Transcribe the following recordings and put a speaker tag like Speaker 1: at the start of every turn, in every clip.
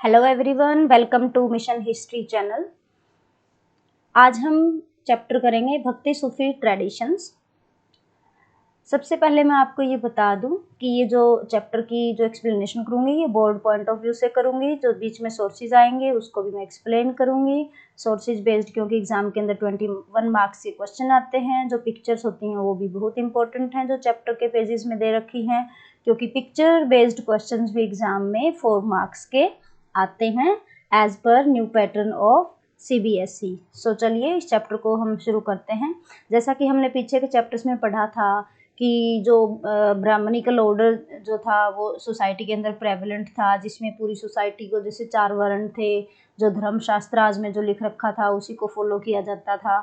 Speaker 1: Hello everyone, welcome to Mission History channel. आज हम chapter करेंगे भक्ति सूफी ट्रेडिशंस। सबसे पहले मैं आपको ये बता दूं कि ये जो चैप्टर की जो एक्सप्लेनेशन करूंगी ये बोर्ड पॉइंट ऑफ व्यू से करूंगी। जो बीच में सोर्सेज आएंगे उसको भी मैं एक्सप्लेन करूंगी, सोर्सेज बेस्ड, क्योंकि एग्जाम के अंदर 21 मार्क्स के क्वेश्चन आते हैं। जो पिक्चर्स होती हैं वो भी बहुत इंपॉर्टेंट हैं जो चैप्टर के पेजेस में दे रखी हैं, क्योंकि पिक्चर बेस्ड क्वेश्चन भी एग्जाम में 4 मार्क्स के आते हैं as per new pattern of CBSE। So चलिए इस चैप्टर को हम शुरू करते हैं। जैसा कि हमने पीछे के चैप्टर्स में पढ़ा था कि जो ब्राह्मणिकल ऑर्डर जो था वो सोसाइटी के अंदर प्रेवलेंट था, जिसमें पूरी सोसाइटी को जैसे 4 वर्ण थे, जो धर्मशास्त्राज में जो लिख रखा था उसी को फॉलो किया जाता था,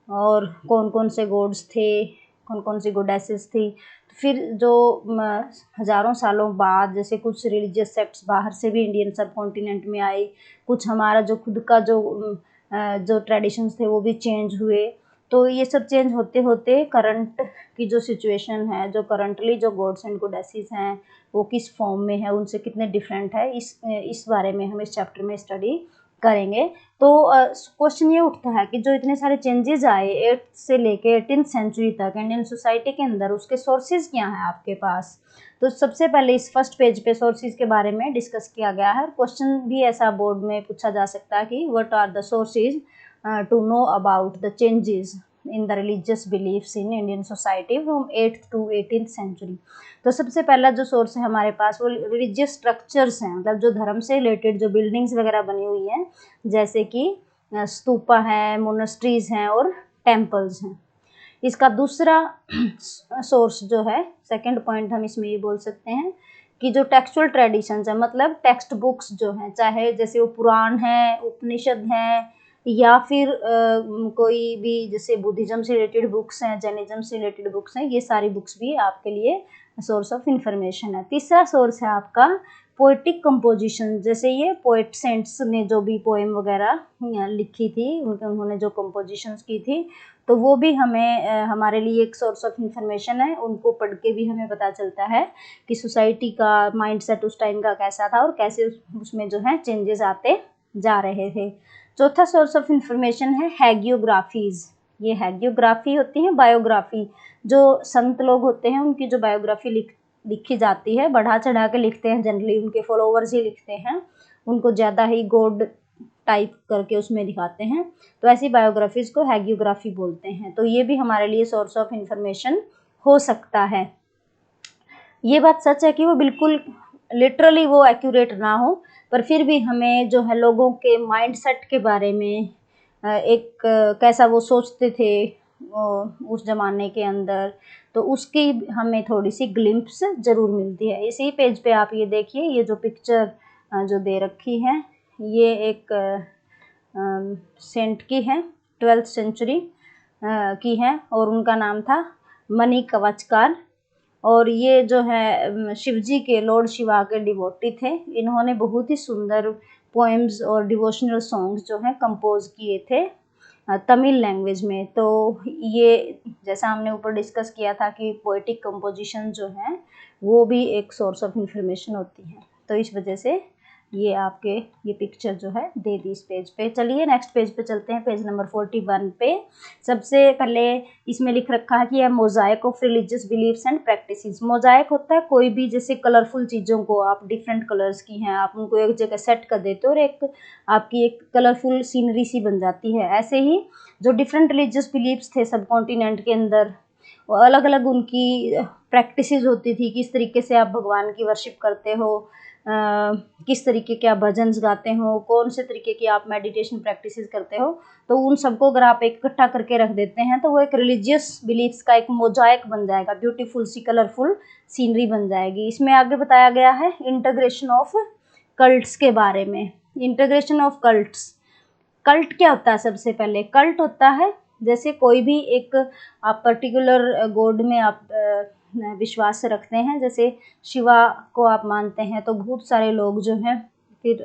Speaker 1: और कौन कौन से गॉड्स थे, कौन कौन सी गोडेसेस थी। तो फिर जो हज़ारों सालों बाद जैसे कुछ रिलीजियस सेक्ट्स बाहर से भी इंडियन सब कॉन्टिनेंट में आए, कुछ हमारा जो खुद का जो ट्रेडिशंस थे वो भी चेंज हुए। तो ये सब चेंज होते होते करंट की जो सिचुएशन है, जो करंटली जो गॉड्स एंड गॉडेसेस हैं वो किस फॉर्म में है, उनसे कितने डिफरेंट है, इस बारे में हम इस चैप्टर में स्टडी करेंगे। तो क्वेश्चन ये उठता है कि जो इतने सारे चेंजेस आए 8th से लेके 18th सेंचुरी तक इंडियन सोसाइटी के अंदर, उसके सोर्सेज क्या हैं आपके पास। तो सबसे पहले इस फर्स्ट पेज पे सोर्सेज के बारे में डिस्कस किया गया है। क्वेश्चन भी ऐसा बोर्ड में पूछा जा सकता है कि what are the sources to know about the changes in the religious beliefs in Indian society from 8th to 18th century। तो सबसे पहला जो सोर्स है हमारे पास वो रिलीजियस स्ट्रक्चर्स हैं, मतलब जो धर्म से रिलेटेड जो बिल्डिंग्स वगैरह बनी हुई हैं, जैसे कि स्तूपा है, मोनेस्ट्रीज हैं और टेम्पल्स हैं। इसका दूसरा सोर्स जो है, सेकंड पॉइंट हम इसमें ये बोल सकते हैं कि जो टेक्सचुअल ट्रेडिशंस है, मतलब टेक्स्ट बुक्स जो हैं, चाहे जैसे वो पुराण है, उपनिषद हैं, या फिर कोई भी जैसे बुद्धिज्म से रिलेटेड बुक्स हैं, जैनिज्म से रिलेटेड बुक्स हैं, ये सारी बुक्स भी आपके लिए सोर्स ऑफ इंफॉर्मेशन है। तीसरा सोर्स है आपका पोएटिक कंपोजिशन, जैसे ये पोएट सेंट्स ने जो भी पोएम वगैरह लिखी थी, उन्होंने जो कंपोजिशंस की थी, तो वो भी हमें हमारे लिए एक सोर्स ऑफ इंफॉर्मेशन है। उनको पढ़ के भी हमें पता चलता है कि सोसाइटी का माइंडसेट उस टाइम का कैसा था और कैसे उसमें जो है चेंजेस आते जा रहे थे। चौथा सोर्स ऑफ इंफॉर्मेशन है हैगियोग्राफीज। ये हैगियोग्राफी होती है बायोग्राफी, जो संत लोग होते हैं उनकी जो बायोग्राफी लिखी जाती है, बढ़ा चढ़ा के लिखते हैं, जनरली उनके फॉलोवर्स ही लिखते हैं, उनको ज़्यादा ही गॉड टाइप करके उसमें दिखाते हैं, तो ऐसी बायोग्राफीज को हैगियोग्राफी बोलते हैं। तो ये भी हमारे लिए सोर्स ऑफ इंफॉर्मेशन हो सकता है। ये बात सच है कि वो बिल्कुल लिटरली वो एक्यूरेट ना हो, पर फिर भी हमें जो है लोगों के माइंडसेट के बारे में एक कैसा वो सोचते थे उस ज़माने के अंदर, तो उसकी हमें थोड़ी सी ग्लिम्प्स ज़रूर मिलती है। इसी पेज पे आप ये देखिए, ये जो पिक्चर जो दे रखी है ये एक सेंट की है, 12th सेंचुरी की है, और उनका नाम था मणि कवचकार। और ये जो है शिवजी के, लॉर्ड शिवा के डिवोटी थे। इन्होंने बहुत ही सुंदर पोएम्स और डिवोशनल सॉन्ग्स जो हैं कंपोज किए थे तमिल लैंग्वेज में। तो ये जैसा हमने ऊपर डिस्कस किया था कि पोएटिक कंपोजिशन जो है वो भी एक सोर्स ऑफ इंफॉर्मेशन होती है। तो इस वजह से ये आपके ये पिक्चर जो है दे दी इस पेज पे। चलिए नेक्स्ट पेज पे चलते हैं, पेज नंबर 41 पे। सबसे पहले इसमें लिख रखा है कि यह Mosaic of religious beliefs and practices. Mosaic होता है कोई भी जैसे कलरफुल चीज़ों को, आप डिफरेंट कलर्स की हैं, आप उनको एक जगह सेट कर देते हो और एक आपकी एक कलरफुल सीनरी सी बन जाती है। ऐसे ही जो डिफरेंट रिलीजियस बिलीफ्स थे सब कॉन्टिनेंट के अंदर, वो अलग अलग उनकी प्रैक्टिसेस होती थी, किस तरीके से आप भगवान की वर्शिप करते हो, किस तरीके के आप भजन्स गाते हो, कौन से तरीके की आप मेडिटेशन प्रैक्टिसेस करते हो। तो उन सबको अगर आप इकट्ठा करके रख देते हैं तो वो एक रिलीजियस बिलीफ्स का एक मोजाइक बन जाएगा, ब्यूटीफुल सी कलरफुल सीनरी बन जाएगी। इसमें आगे बताया गया है इंटीग्रेशन ऑफ कल्ट्स के बारे में। इंटीग्रेशन ऑफ कल्ट्स, कल्ट क्या होता है? सबसे पहले कल्ट होता है जैसे कोई भी एक आप पर्टिकुलर गॉड में आप विश्वास रखते हैं, जैसे शिवा को आप मानते हैं तो बहुत सारे लोग जो हैं फिर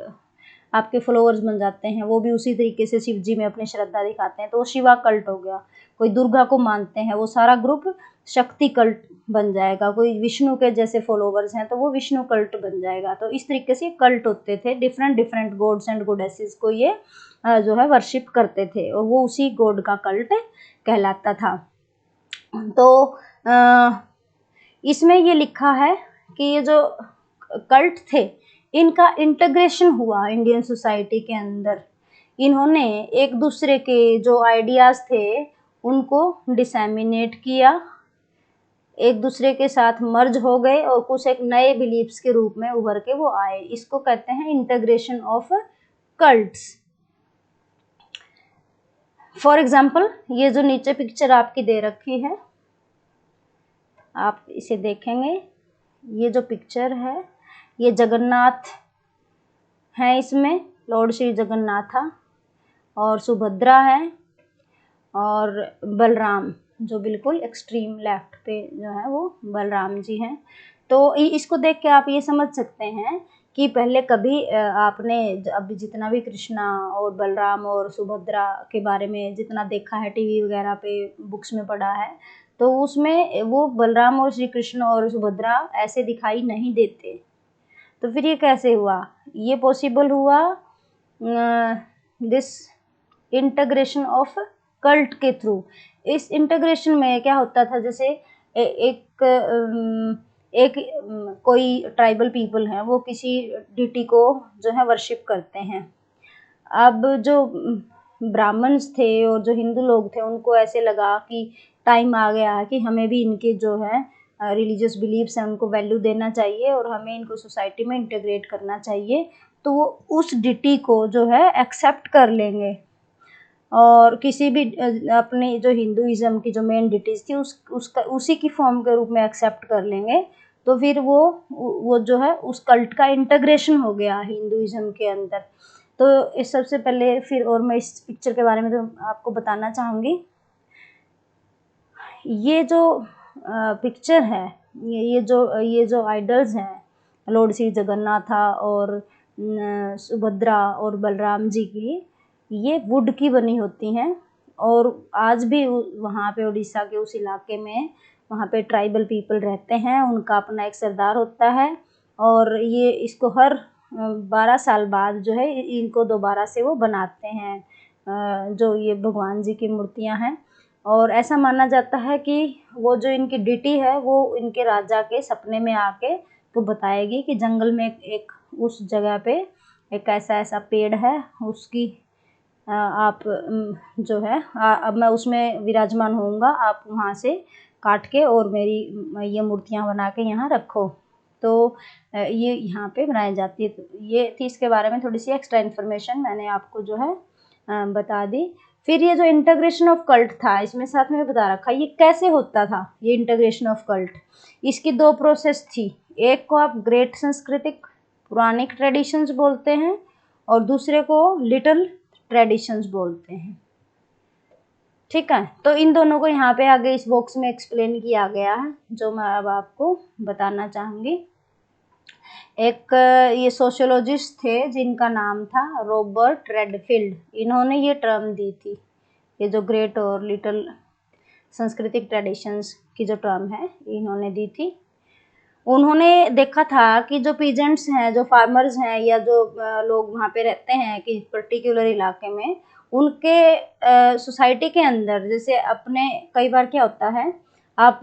Speaker 1: आपके फॉलोअर्स बन जाते हैं, वो भी उसी तरीके से शिव जी में अपनी श्रद्धा दिखाते हैं, तो वो शिवा कल्ट हो गया। कोई दुर्गा को मानते हैं, वो सारा ग्रुप शक्ति कल्ट बन जाएगा। कोई विष्णु के जैसे फॉलोवर्स हैं तो वो विष्णु कल्ट बन जाएगा। तो इस तरीके से कल्ट होते थे, different different gods and goddesses को ये जो है वर्शिप करते थे, और वो उसी गॉड का कल्ट कहलाता था। तो इसमें ये लिखा है कि ये जो कल्ट थे इनका इंटीग्रेशन हुआ इंडियन सोसाइटी के अंदर। इन्होंने एक दूसरे के जो आइडियाज थे उनको डिसेमिनेट किया, एक दूसरे के साथ मर्ज हो गए और कुछ एक नए बिलीफ्स के रूप में उभर के वो आए। इसको कहते हैं integration of cults. For example ये जो नीचे पिक्चर आपकी दे रखी है, आप इसे देखेंगे, ये जो पिक्चर है ये जगन्नाथ है, इसमें लॉर्ड श्री जगन्नाथा और सुभद्रा है और बलराम जो बिल्कुल एक्सट्रीम लेफ्ट पे जो है वो बलराम जी हैं। तो इसको देख के आप ये समझ सकते हैं कि पहले कभी आपने अभी जितना भी कृष्णा और बलराम और सुभद्रा के बारे में जितना देखा है टीवी वगैरह पे, बुक्स में पढ़ा है, तो उसमें वो बलराम और श्री कृष्ण और सुभद्रा ऐसे दिखाई नहीं देते। तो फिर ये कैसे हुआ? ये पॉसिबल हुआ दिस इंटीग्रेशन ऑफ कल्ट के थ्रू। इस इंटीग्रेशन में क्या होता था, जैसे एक कोई ट्राइबल पीपल है वो किसी डिटी को जो है वर्शिप करते हैं। अब जो ब्राह्मण्स थे और जो हिंदू लोग थे उनको ऐसे लगा कि टाइम आ गया है कि हमें भी इनके जो है रिलीजियस बिलीव्स हैं उनको वैल्यू देना चाहिए और हमें इनको सोसाइटी में इंटीग्रेट करना चाहिए। तो वो उस डिटी को जो है एक्सेप्ट कर लेंगे और किसी भी अपनी जो हिंदुइज्म की जो मेन डिटीज थी उसका उसी की फॉर्म के रूप में एक्सेप्ट कर लेंगे। तो फिर वो जो है उस कल्ट का इंटीग्रेशन हो गया हिंदुइज्म के अंदर। तो इस सबसे पहले फिर और मैं इस पिक्चर के बारे में तो आपको बताना चाहूँगी। ये जो पिक्चर है, ये जो आइडल्स हैं लॉर्ड श्री जगन्नाथा और सुभद्रा और बलराम जी की, ये वुड की बनी होती हैं और आज भी वहाँ पे उड़ीसा के उस इलाके में वहाँ पे ट्राइबल पीपल रहते हैं, उनका अपना एक सरदार होता है और ये इसको हर 12 साल बाद जो है इनको दोबारा से वो बनाते हैं जो ये भगवान जी की मूर्तियाँ हैं। और ऐसा माना जाता है कि वो जो इनकी डिटी है वो इनके राजा के सपने में आके तो बताएगी कि जंगल में एक उस जगह पे एक ऐसा पेड़ है, उसकी आप जो है अब मैं उसमें विराजमान होऊंगा, आप वहाँ से काट के और मेरी ये मूर्तियाँ बना के यहाँ रखो। तो ये यहाँ पे बनाई जाती है। तो ये थी इसके बारे में थोड़ी सी एक्स्ट्रा इन्फॉर्मेशन मैंने आपको जो है बता दी। फिर ये जो इंटीग्रेशन ऑफ कल्ट था इसमें साथ में बता रखा ये कैसे होता था। ये इंटीग्रेशन ऑफ कल्ट, इसकी 2 प्रोसेस थी। एक को आप ग्रेट सांस्कृतिक पुराणिक ट्रेडिशंस बोलते हैं और दूसरे को लिटिल ट्रेडिशंस बोलते हैं। ठीक है, तो इन दोनों को यहाँ पे आगे इस बॉक्स में एक्सप्लेन किया गया है जो मैं अब आपको बताना चाहूँगी। एक ये सोशियोलॉजिस्ट थे जिनका नाम था रॉबर्ट रेडफील्ड, इन्होंने ये टर्म दी थी, ये जो ग्रेट और लिटिल सांस्कृतिक ट्रेडिशंस की जो टर्म है इन्होंने दी थी। उन्होंने देखा था कि जो पीजेंट्स हैं, जो फार्मर्स हैं या जो लोग वहाँ पे रहते हैं कि पर्टिकुलर इलाके में, उनके सोसाइटी के अंदर जैसे अपने कई बार क्या होता है आप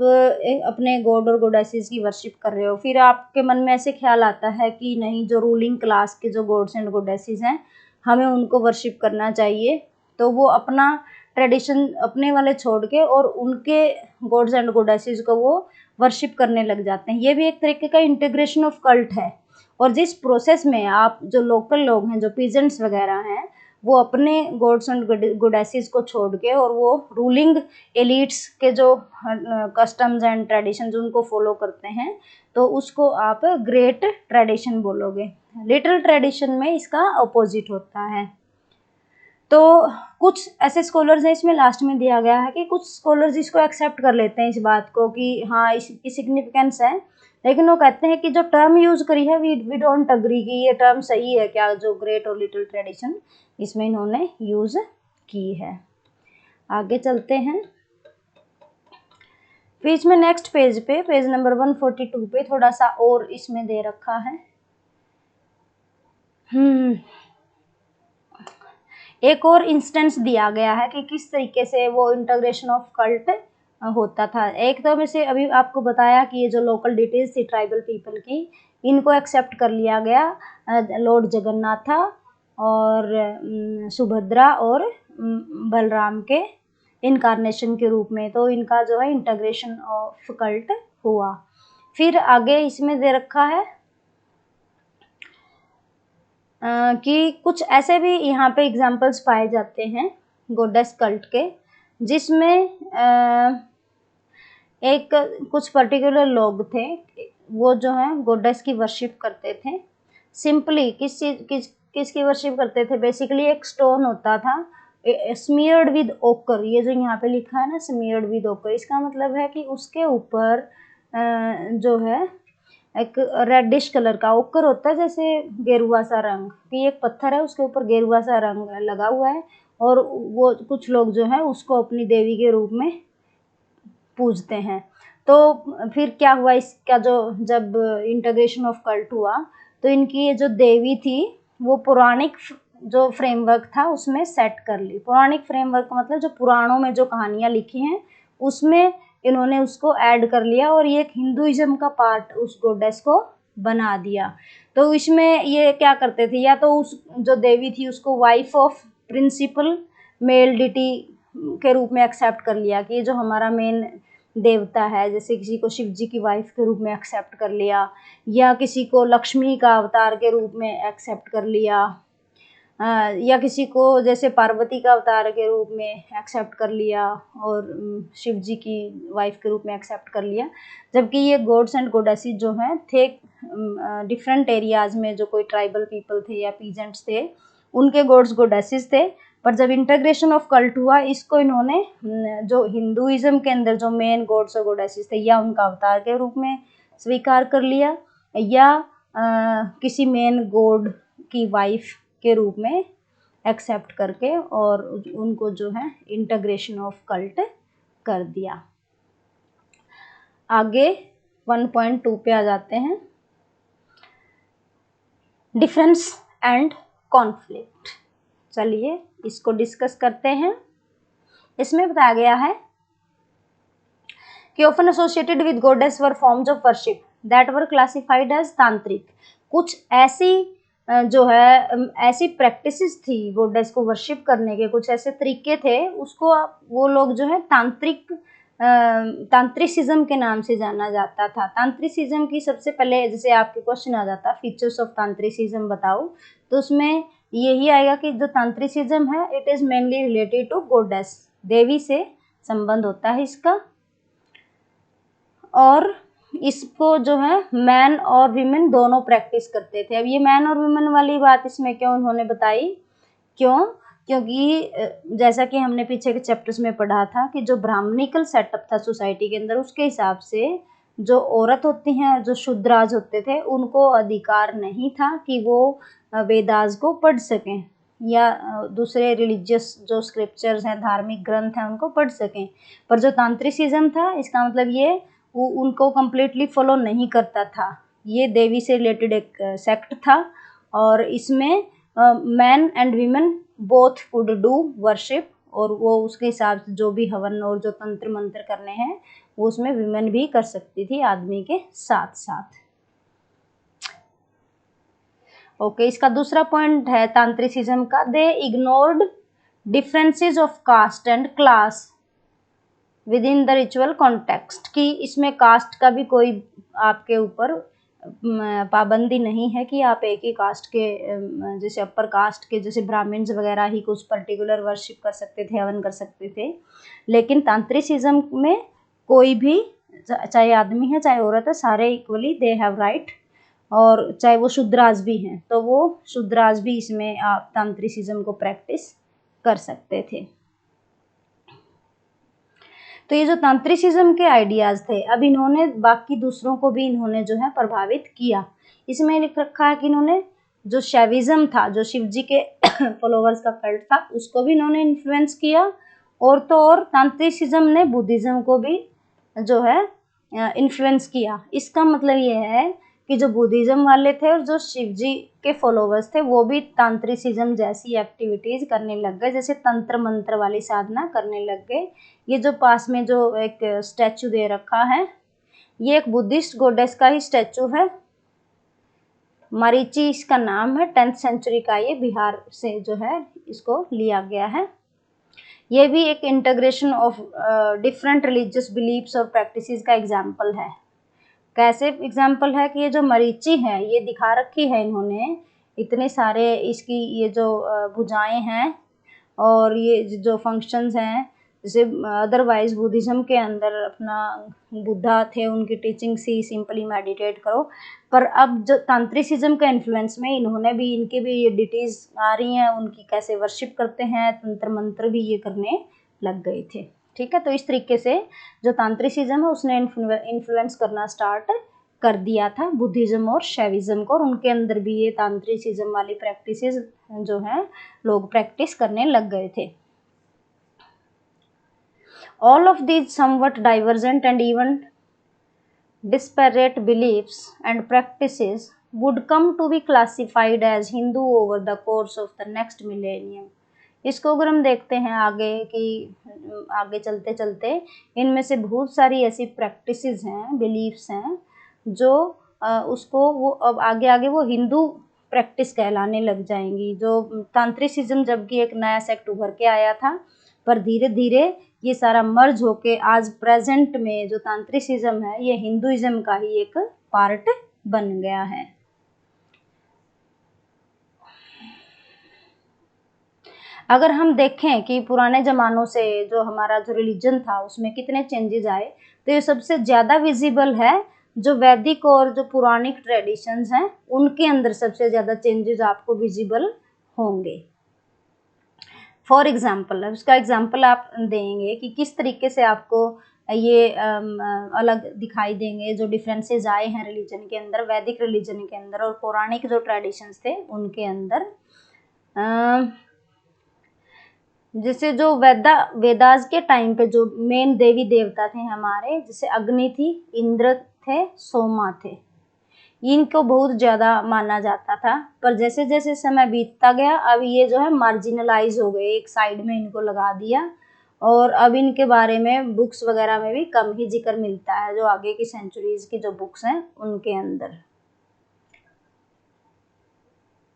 Speaker 1: अपने गॉड और गॉडेसेस की वर्शिप कर रहे हो, फिर आपके मन में ऐसे ख्याल आता है कि नहीं जो रूलिंग क्लास के जो गॉड्स एंड गॉडेसेस हैं हमें उनको वर्शिप करना चाहिए। तो वो अपना ट्रेडिशन अपने वाले छोड़ के और उनके गॉड्स एंड गॉडेसेस को वो वर्शिप करने लग जाते हैं। ये भी एक तरीके का इंटीग्रेशन ऑफ कल्ट है। और जिस प्रोसेस में आप जो लोकल लोग हैं, जो पीजेंट्स वगैरह हैं, वो अपने गॉड्स एंड गॉडेसेस को छोड़ के और वो रूलिंग एलिट्स के जो कस्टम्स एंड ट्रेडिशंस उनको फॉलो करते हैं, तो उसको आप ग्रेट ट्रेडिशन बोलोगे। लिटिल ट्रेडिशन में इसका अपोजिट होता है। तो कुछ ऐसे स्कॉलर्स हैं, इसमें लास्ट में दिया गया है कि कुछ स्कॉलर्स इसको एक्सेप्ट कर लेते हैं इस बात को कि हाँ इसकी सिग्निफिकेंस है, लेकिन वो कहते हैं कि जो टर्म यूज करी है वी डोंट अग्री कि ये टर्म सही है क्या, जो ग्रेट और लिटिल ट्रेडिशन इसमें इन्होंने यूज की है। आगे चलते हैं। फिर इसमें नेक्स्ट पेज पे, पेज नंबर 142 पे थोड़ा सा और इसमें दे रखा है। एक और इंस्टेंस दिया गया है कि किस तरीके से वो इंटीग्रेशन ऑफ कल्ट होता था। एक तो वैसे अभी आपको बताया कि ये जो लोकल डिटेल्स थी ट्राइबल पीपल की, इनको एक्सेप्ट कर लिया गया लॉर्ड जगन्नाथा और सुभद्रा और बलराम के इनकारनेशन के रूप में। तो इनका जो है इंटीग्रेशन ऑफ कल्ट हुआ। फिर आगे इसमें दे रखा है कि कुछ ऐसे भी यहाँ पे एग्जाम्पल्स पाए जाते हैं गॉडेस कल्ट के, जिसमें एक कुछ पर्टिकुलर लोग थे, वो जो है गॉडेस की वर्शिप करते थे। सिंपली किसकी वर्शिप करते थे? बेसिकली एक स्टोन होता था स्मीयर्ड विद ओकर, ये जो यहाँ पे लिखा है ना स्मीयर्ड विद ओकर, इसका मतलब है कि उसके ऊपर जो है एक रेडिश कलर का ओकर होता है, जैसे गेरुआ सा रंग, कि एक पत्थर है उसके ऊपर गेरुआ सा रंग लगा हुआ है, और वो कुछ लोग जो है उसको अपनी देवी के रूप में पूजते हैं। तो फिर क्या हुआ इसका, जो जब इंटीग्रेशन ऑफ कल्ट हुआ तो इनकी ये जो देवी थी वो पौराणिक जो फ्रेमवर्क था उसमें सेट कर ली। पौराणिक फ्रेमवर्क मतलब जो पुराणों में जो कहानियां लिखी हैं उसमें इन्होंने उसको ऐड कर लिया और ये एक हिंदुइज्म का पार्ट उस गॉडेस को बना दिया। तो इसमें ये क्या करते थे, या तो उस जो देवी थी उसको wife of principal male deity के रूप में एक्सेप्ट कर लिया कि ये जो हमारा मेन देवता है, जैसे किसी को शिव जी की वाइफ के रूप में एक्सेप्ट कर लिया, या किसी को लक्ष्मी का अवतार के रूप में एक्सेप्ट कर लिया, या किसी को जैसे पार्वती का अवतार के रूप में एक्सेप्ट कर लिया और शिव जी की वाइफ के रूप में एक्सेप्ट कर लिया। जबकि ये गॉड्स एंड गॉडेसेस जो हैं थे डिफरेंट एरियाज में, जो कोई ट्राइबल पीपल थे या पीजेंट्स थे उनके गॉड्स गॉडेसेस थे। पर जब इंटीग्रेशन ऑफ कल्ट हुआ इसको इन्होंने जो हिंदुइज्म के अंदर जो मेन गॉड्स और गॉडेसेस थे या उनका अवतार के रूप में स्वीकार कर लिया, या किसी मेन गॉड की वाइफ के रूप में एक्सेप्ट करके और उनको जो है इंटीग्रेशन ऑफ कल्ट कर दिया। आगे 1.2 पे आ जाते हैं, डिफरेंस एंड कॉन्फ्लिक्ट। चलिए इसको डिस्कस करते हैं। इसमें बताया गया है कि often associated with goddess were forms of worship that were classified as tantric. कुछ ऐसी जो है ऐसी प्रैक्टिसेस थी गॉडेस को वर्शिप करने के, कुछ ऐसे तरीके थे, उसको वो लोग जो है तांत्रिसिज्म के नाम से जाना जाता था। तांत्रिसिज्म की सबसे पहले जैसे आपके क्वेश्चन आ जाता फीचर्स ऑफ तांत्रिसिज्म बताओ, तो उसमें यही आएगा कि जो तांत्रिसिज्म है it is mainly related to goddess, देवी से संबंध होता है इसका, और इसको जो है मैन और वीमेन दोनों प्रैक्टिस करते थे। अब ये मैन और वीमेन वाली बात इसमें क्यों उन्होंने बताई, क्योंकि जैसा कि हमने पीछे के चैप्टर्स में पढ़ा था कि जो ब्राह्मणिकल सेटअप था सोसाइटी के अंदर, उसके हिसाब से जो औरत होती हैं, जो शूद्राज होते थे, उनको अधिकार नहीं था कि वो वेदास को पढ़ सकें या दूसरे रिलीजियस जो स्क्रिप्चर्स हैं, धार्मिक ग्रंथ हैं, उनको पढ़ सकें। पर जो तांत्रिसिज्म था इसका मतलब ये वो उनको कम्प्लीटली फॉलो नहीं करता था। ये देवी से रिलेटेड एक सेक्ट था और इसमें man and women both could do worship, और वो उसके हिसाब से जो भी हवन और जो तंत्र मंत्र करने हैं वो उसमें वीमेन भी कर सकती थी आदमी के साथ साथ। ओके, इसका दूसरा पॉइंट है तांत्रिसिज्म का, they ignored differences of caste and class within the ritual context, कि इसमें कास्ट का भी कोई आपके ऊपर पाबंदी नहीं है कि आप एक ही कास्ट के जैसे अपर कास्ट के जैसे ब्राह्मण्स वगैरह ही कुछ पर्टिकुलर वर्शिप कर सकते थे, हवन कर सकते थे। लेकिन तांत्रिसिज्म में कोई भी, चाहे आदमी है चाहे औरत है, सारे इक्वली दे हैव राइट, और चाहे वो शूद्राज भी हैं तो वो शूद्राज भी इसमें आप तांत्रिसिज्म को प्रैक्टिस कर सकते थे। तो ये जो तांत्रिसिज्म के आइडियाज थे, अब इन्होंने बाकी दूसरों को भी इन्होंने जो है प्रभावित किया। इसमें लिख रखा है कि इन्होंने जो शैविज्म था, जो शिव जी के फॉलोवर्स का कल्ट था, उसको भी इन्होंने इन्फ्लुएंस किया, और तो और तांत्रिसिज्म ने बुद्धिज्म को भी जो है इन्फ्लुएंस किया। इसका मतलब ये है कि जो बुद्धिज्म वाले थे और जो शिव जी के फॉलोवर्स थे वो भी तांत्रिसिज्म जैसी एक्टिविटीज करने लग गए, जैसे तंत्र मंत्र वाली साधना करने लग गए। ये जो पास में जो एक स्टैचू दे रखा है, ये एक बुद्धिस्ट गॉडेस का ही स्टैचू है, मरीची इसका नाम है। 10th सेंचुरी का ये बिहार से जो है इसको लिया गया है। ये भी एक integration of different religious beliefs और प्रैक्टिसेस का एग्जाम्पल है। कैसे एग्जाम्पल है कि ये जो मरीची है, ये दिखा रखी है इन्होंने, इतने सारे इसकी ये जो भुजाएं हैं और ये जो फंक्शंस हैं, जैसे अदरवाइज बुद्धिज्म के अंदर अपना बुद्धा थे, उनकी टीचिंग सी सिंपली मेडिटेट करो, पर अब जो तांत्रिसिज्म के इन्फ्लुएंस में इन्होंने भी, इनके भी ये डिटीज आ रही हैं, उनकी कैसे वर्शिप करते हैं, तंत्र मंत्र भी ये करने लग गए थे। ठीक है, तो इस तरीके से जो तांत्रिसिज्म है उसने इन्फ्लुएंस करना स्टार्ट कर दिया था बुद्धिज्म और शैविज्म को, और उनके अंदर भी ये तांत्रिसिज्म वाली प्रैक्टिसेस जो है लोग प्रैक्टिस करने लग गए थे। All of these somewhat divergent and even disparate beliefs and practices would come to be classified as Hindu over the course of the next millennium. इसको अगर हम देखते हैं आगे कि आगे चलते चलते इनमें से बहुत सारी ऐसी प्रैक्टिसेस हैं, बिलीफ्स हैं, जो उसको वो अब आगे आगे वो हिंदू प्रैक्टिस कहलाने लग जाएंगी। जो तांत्रिसिज्म जबकि एक नया सेक्ट उभर के आया था, पर धीरे धीरे ये सारा मर्ज होके आज प्रेजेंट में जो तांत्रिसिज्म है ये हिंदुइज्म का ही एक पार्ट बन गया है। अगर हम देखें कि पुराने ज़मानों से जो हमारा जो रिलीजन था उसमें कितने चेंजेस आए, तो ये सबसे ज़्यादा विजिबल है जो वैदिक और जो पुराणिक ट्रेडिशंस हैं उनके अंदर सबसे ज़्यादा चेंजेस आपको विजिबल होंगे। फॉर एग्जाम्पल, उसका एग्जाम्पल आप देंगे कि किस तरीके से आपको ये अलग दिखाई देंगे, जो डिफरेंसेस आए हैं रिलीजन के अंदर, वैदिक रिलीजन के अंदर और पौराणिक जो ट्रेडिशंस थे उनके अंदर। जैसे जो वेदास के टाइम पे जो मेन देवी देवता थे हमारे, जैसे अग्नि थी, इंद्र थे, सोमा थे, इनको बहुत ज़्यादा माना जाता था, पर जैसे जैसे समय बीतता गया अब ये जो है मार्जिनलाइज हो गए, एक साइड में इनको लगा दिया, और अब इनके बारे में बुक्स वगैरह में भी कम ही जिक्र मिलता है, जो आगे की सेंचुरीज की जो बुक्स हैं उनके अंदर।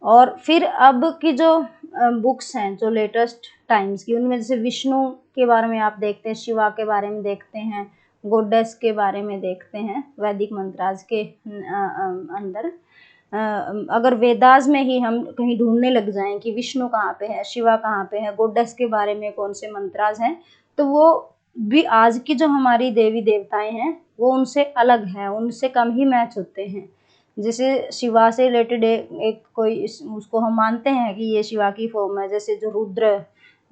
Speaker 1: और फिर अब की जो बुक्स हैं जो लेटेस्ट टाइम्स की, उनमें जैसे विष्णु के बारे में आप देखते हैं, शिवा के बारे में देखते हैं, गॉडेस के बारे में देखते हैं वैदिक मंत्रास के अंदर। अगर वेदास में ही हम कहीं ढूंढने लग जाएं कि विष्णु कहाँ पे है, शिवा कहाँ पे है, गॉडेस के बारे में कौन से मंत्रास हैं, तो वो भी आज की जो हमारी देवी देवताएं हैं वो उनसे अलग है, उनसे कम ही मैच होते हैं। जैसे शिवा से रिलेटेड एक कोई उसको हम मानते हैं कि ये शिवा की फॉर्म है, जैसे जो रुद्र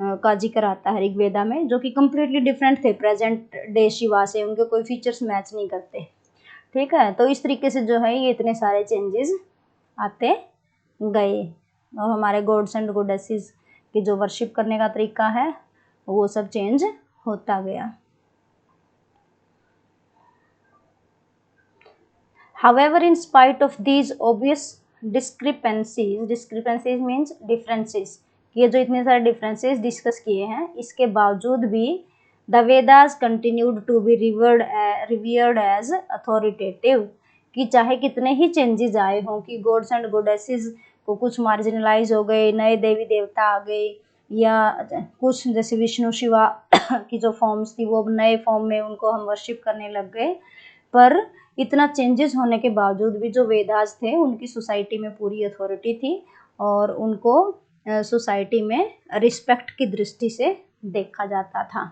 Speaker 1: का जिक्र आता है ऋग्वेदा में, जो कि कम्प्लीटली डिफरेंट थे प्रेजेंट डे शिवा से, उनके कोई फीचर्स मैच नहीं करते। ठीक है, तो इस तरीके से जो है ये इतने सारे चेंजेस आते गए, और हमारे गॉड्स एंड गॉडेसेस की जो वर्शिप करने का तरीका है वो सब चेंज होता गया। However, in spite of these obvious discrepancies means differences, ये जो इतने सारे differences डिस्कस किए हैं, इसके बावजूद भी the Vedas continued to be revered as authoritative, कि चाहे कितने ही चेंजेस आए हों, कि गॉड्स एंड गॉडेसेस को कुछ मार्जिनलाइज हो गए, नए देवी देवता आ गए, या कुछ जैसे विष्णु शिवा की जो फॉर्म्स थी वो नए फॉर्म में उनको हम वर्शिप करने लग गए, पर इतना चेंजेस होने के बावजूद भी जो वेदास थे उनकी सोसाइटी में पूरी अथॉरिटी थी, और उनको सोसाइटी में रिस्पेक्ट की दृष्टि से देखा जाता था।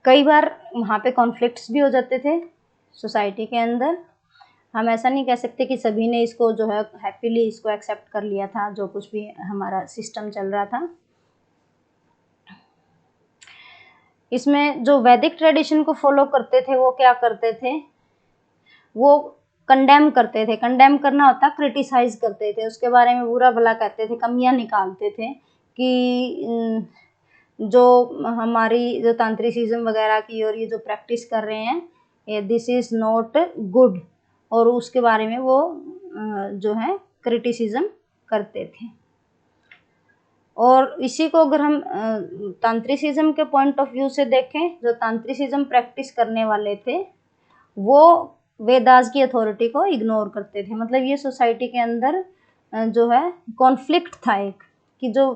Speaker 1: कई बार वहाँ पे कॉन्फ्लिक्ट्स भी हो जाते थे सोसाइटी के अंदर। हम ऐसा नहीं कह सकते कि सभी ने इसको जो है हैप्पीली इसको एक्सेप्ट कर लिया था, जो कुछ भी हमारा सिस्टम चल रहा था। इसमें जो वैदिक ट्रेडिशन को फॉलो करते थे वो क्या करते थे, वो कंडेम करते थे। कंडेम करना होता क्रिटिसाइज करते थे, उसके बारे में बुरा भला कहते थे, कमियां निकालते थे कि जो हमारी जो तांत्रिसिज्म वगैरह की और ये जो प्रैक्टिस कर रहे हैं दिस इज नॉट गुड, और उसके बारे में वो जो है क्रिटिसिज्म करते थे। और इसी को अगर हम तांत्रिसिज्म के पॉइंट ऑफ व्यू से देखें, जो तांत्रिसिज्म प्रैक्टिस करने वाले थे वो वेदास की अथॉरिटी को इग्नोर करते थे। मतलब ये सोसाइटी के अंदर जो है कॉन्फ्लिक्ट था एक, कि जो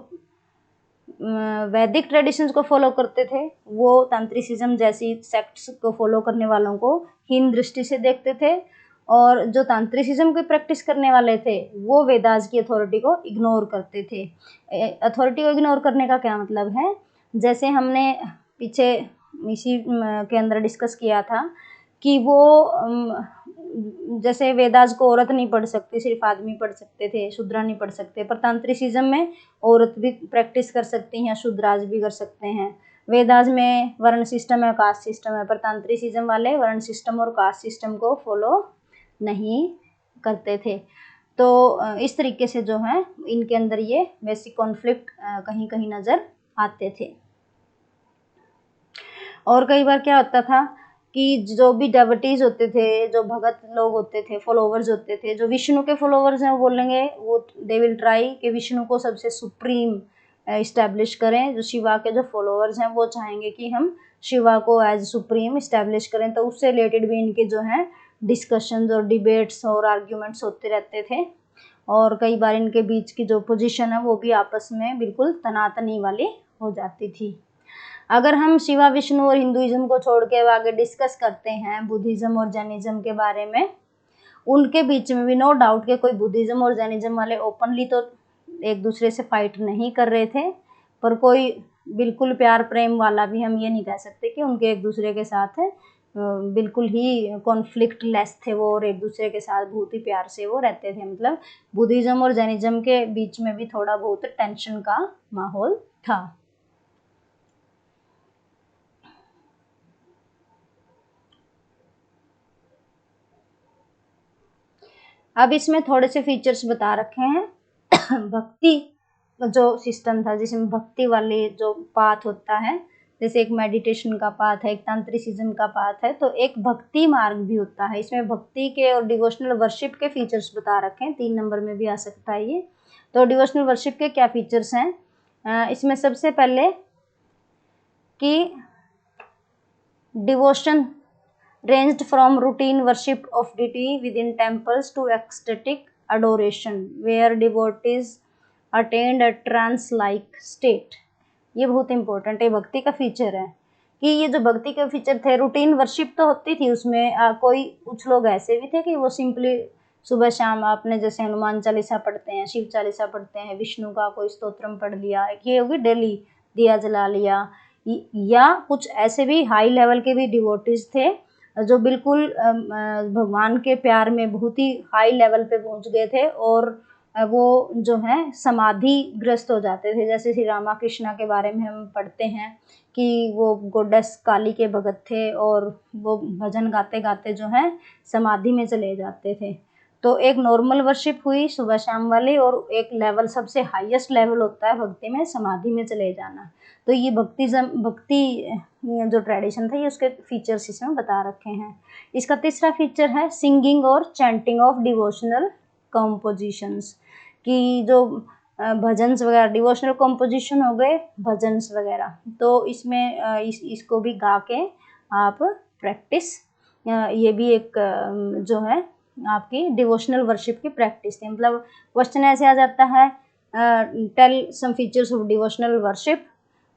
Speaker 1: वैदिक ट्रेडिशंस को फॉलो करते थे वो तांत्रिसिज्म जैसी सेक्ट्स को फॉलो करने वालों को हीन दृष्टि से देखते थे, और जो तांत्रिसिज्म की प्रैक्टिस करने वाले थे वो वेदास की अथॉरिटी को इग्नोर करते थे। अथॉरिटी को इग्नोर करने का क्या मतलब है, जैसे हमने पीछे इसी के अंदर डिस्कस किया था कि वो जैसे वेदास को औरत नहीं पढ़ सकती, सिर्फ आदमी पढ़ सकते थे, शूद्र नहीं पढ़ सकते, पर तांत्रिसिज्म में औरत भी प्रैक्टिस कर सकती हैं, शूद्राज भी कर सकते हैं। वेदास में वर्ण सिस्टम है, कास्ट सिस्टम है, पर तांत्रिसिज्म वाले वर्ण सिस्टम और कास्ट सिस्टम को फॉलो नहीं करते थे। तो इस तरीके से जो है इनके अंदर ये बेसिक कॉन्फ्लिक्ट कहीं कहीं नज़र आते थे। और कई बार क्या होता था कि जो भी डेवोटीज होते थे, जो भगत लोग होते थे, फॉलोवर्स होते थे, जो विष्णु के फॉलोवर्स हैं वो बोलेंगे, वो दे विल ट्राई कि विष्णु को सबसे सुप्रीम इस्टेब्लिश करें। जो शिवा के जो फॉलोवर्स हैं वो चाहेंगे कि हम शिवा को एज सुप्रीम इस्टेब्लिश करें, तो उससे रिलेटेड भी इनके जो हैं डिस्कशंस और डिबेट्स और आर्ग्यूमेंट्स होते रहते थे। और कई बार इनके बीच की जो पोजीशन है वो भी आपस में बिल्कुल तनातनी वाली हो जाती थी। अगर हम शिवा, विष्णु और हिंदुइज्म को छोड़ के आगे डिस्कस करते हैं बुद्धिज्म और जैनिज्म के बारे में, उनके बीच में भी नो डाउट कि कोई बुद्धिज्म और जैनिज्म वाले ओपनली तो एक दूसरे से फाइट नहीं कर रहे थे, पर कोई बिल्कुल प्यार प्रेम वाला भी हम ये नहीं कह सकते कि उनके एक दूसरे के साथ बिल्कुल ही कॉन्फ्लिक्ट लेस थे वो, और एक दूसरे के साथ बहुत ही प्यार से वो रहते थे। मतलब बुद्धिज्म और जैनिज्म के बीच में भी थोड़ा बहुत टेंशन का माहौल था। अब इसमें थोड़े से फीचर्स बता रखे हैं। भक्ति जो सिस्टम था, जिसमें भक्ति वाले जो पाथ होता है, जैसे एक मेडिटेशन का पाथ है, एक तांत्रिसिज्म का पाथ है, तो एक भक्ति मार्ग भी होता है। इसमें भक्ति के और डिवोशनल वर्शिप के फीचर्स बता रखे हैं, 3 नंबर में भी आ सकता है ये। तो डिवोशनल वर्शिप के क्या फीचर्स हैं, इसमें सबसे पहले कि devotion ranged from routine worship of deity within temples to ecstatic adoration where devotees attained a trance-like state। ये बहुत इंपॉर्टेंट है, भक्ति का फीचर है कि ये जो भक्ति के फीचर थे, रूटीन वर्शिप तो होती थी उसमें, कोई कुछ लोग ऐसे भी थे कि वो सिंपली सुबह शाम आपने जैसे हनुमान चालीसा पढ़ते हैं, शिव चालीसा पढ़ते हैं, विष्णु का कोई स्तोत्रम पढ़ लिया, ये होगी डेली, दिया जला लिया, या कुछ ऐसे भी हाई लेवल के भी डिवोटीज थे जो बिल्कुल भगवान के प्यार में बहुत ही हाई लेवल पे पहुंच गए थे, और वो जो है समाधि ग्रस्त हो जाते थे। जैसे श्री रामा कृष्णा के बारे में हम पढ़ते हैं कि वो गोडेस काली के भगत थे, और वो भजन गाते गाते जो है समाधि में चले जाते थे। तो एक नॉर्मल वर्शिप हुई सुबह शाम वाली, और एक लेवल सबसे हाईएस्ट लेवल होता है भक्ति में समाधि में चले जाना। तो ये भक्ति जो ट्रेडिशन था, ये उसके फीचर्स इसमें बता रखे हैं। इसका तीसरा फीचर है सिंगिंग और चैंटिंग ऑफ डिवोशनल कॉम्पोजिशंस, कि जो भजन्स वगैरह, डिवोशनल कॉम्पोजिशन हो गए भजन्स वगैरह, तो इसमें इसको भी गा के आप प्रैक्टिस, ये भी एक जो है आपकी डिवोशनल वर्शिप की प्रैक्टिस थी। मतलब क्वेश्चन ऐसे आ जाता है, tell some features of devotional worship,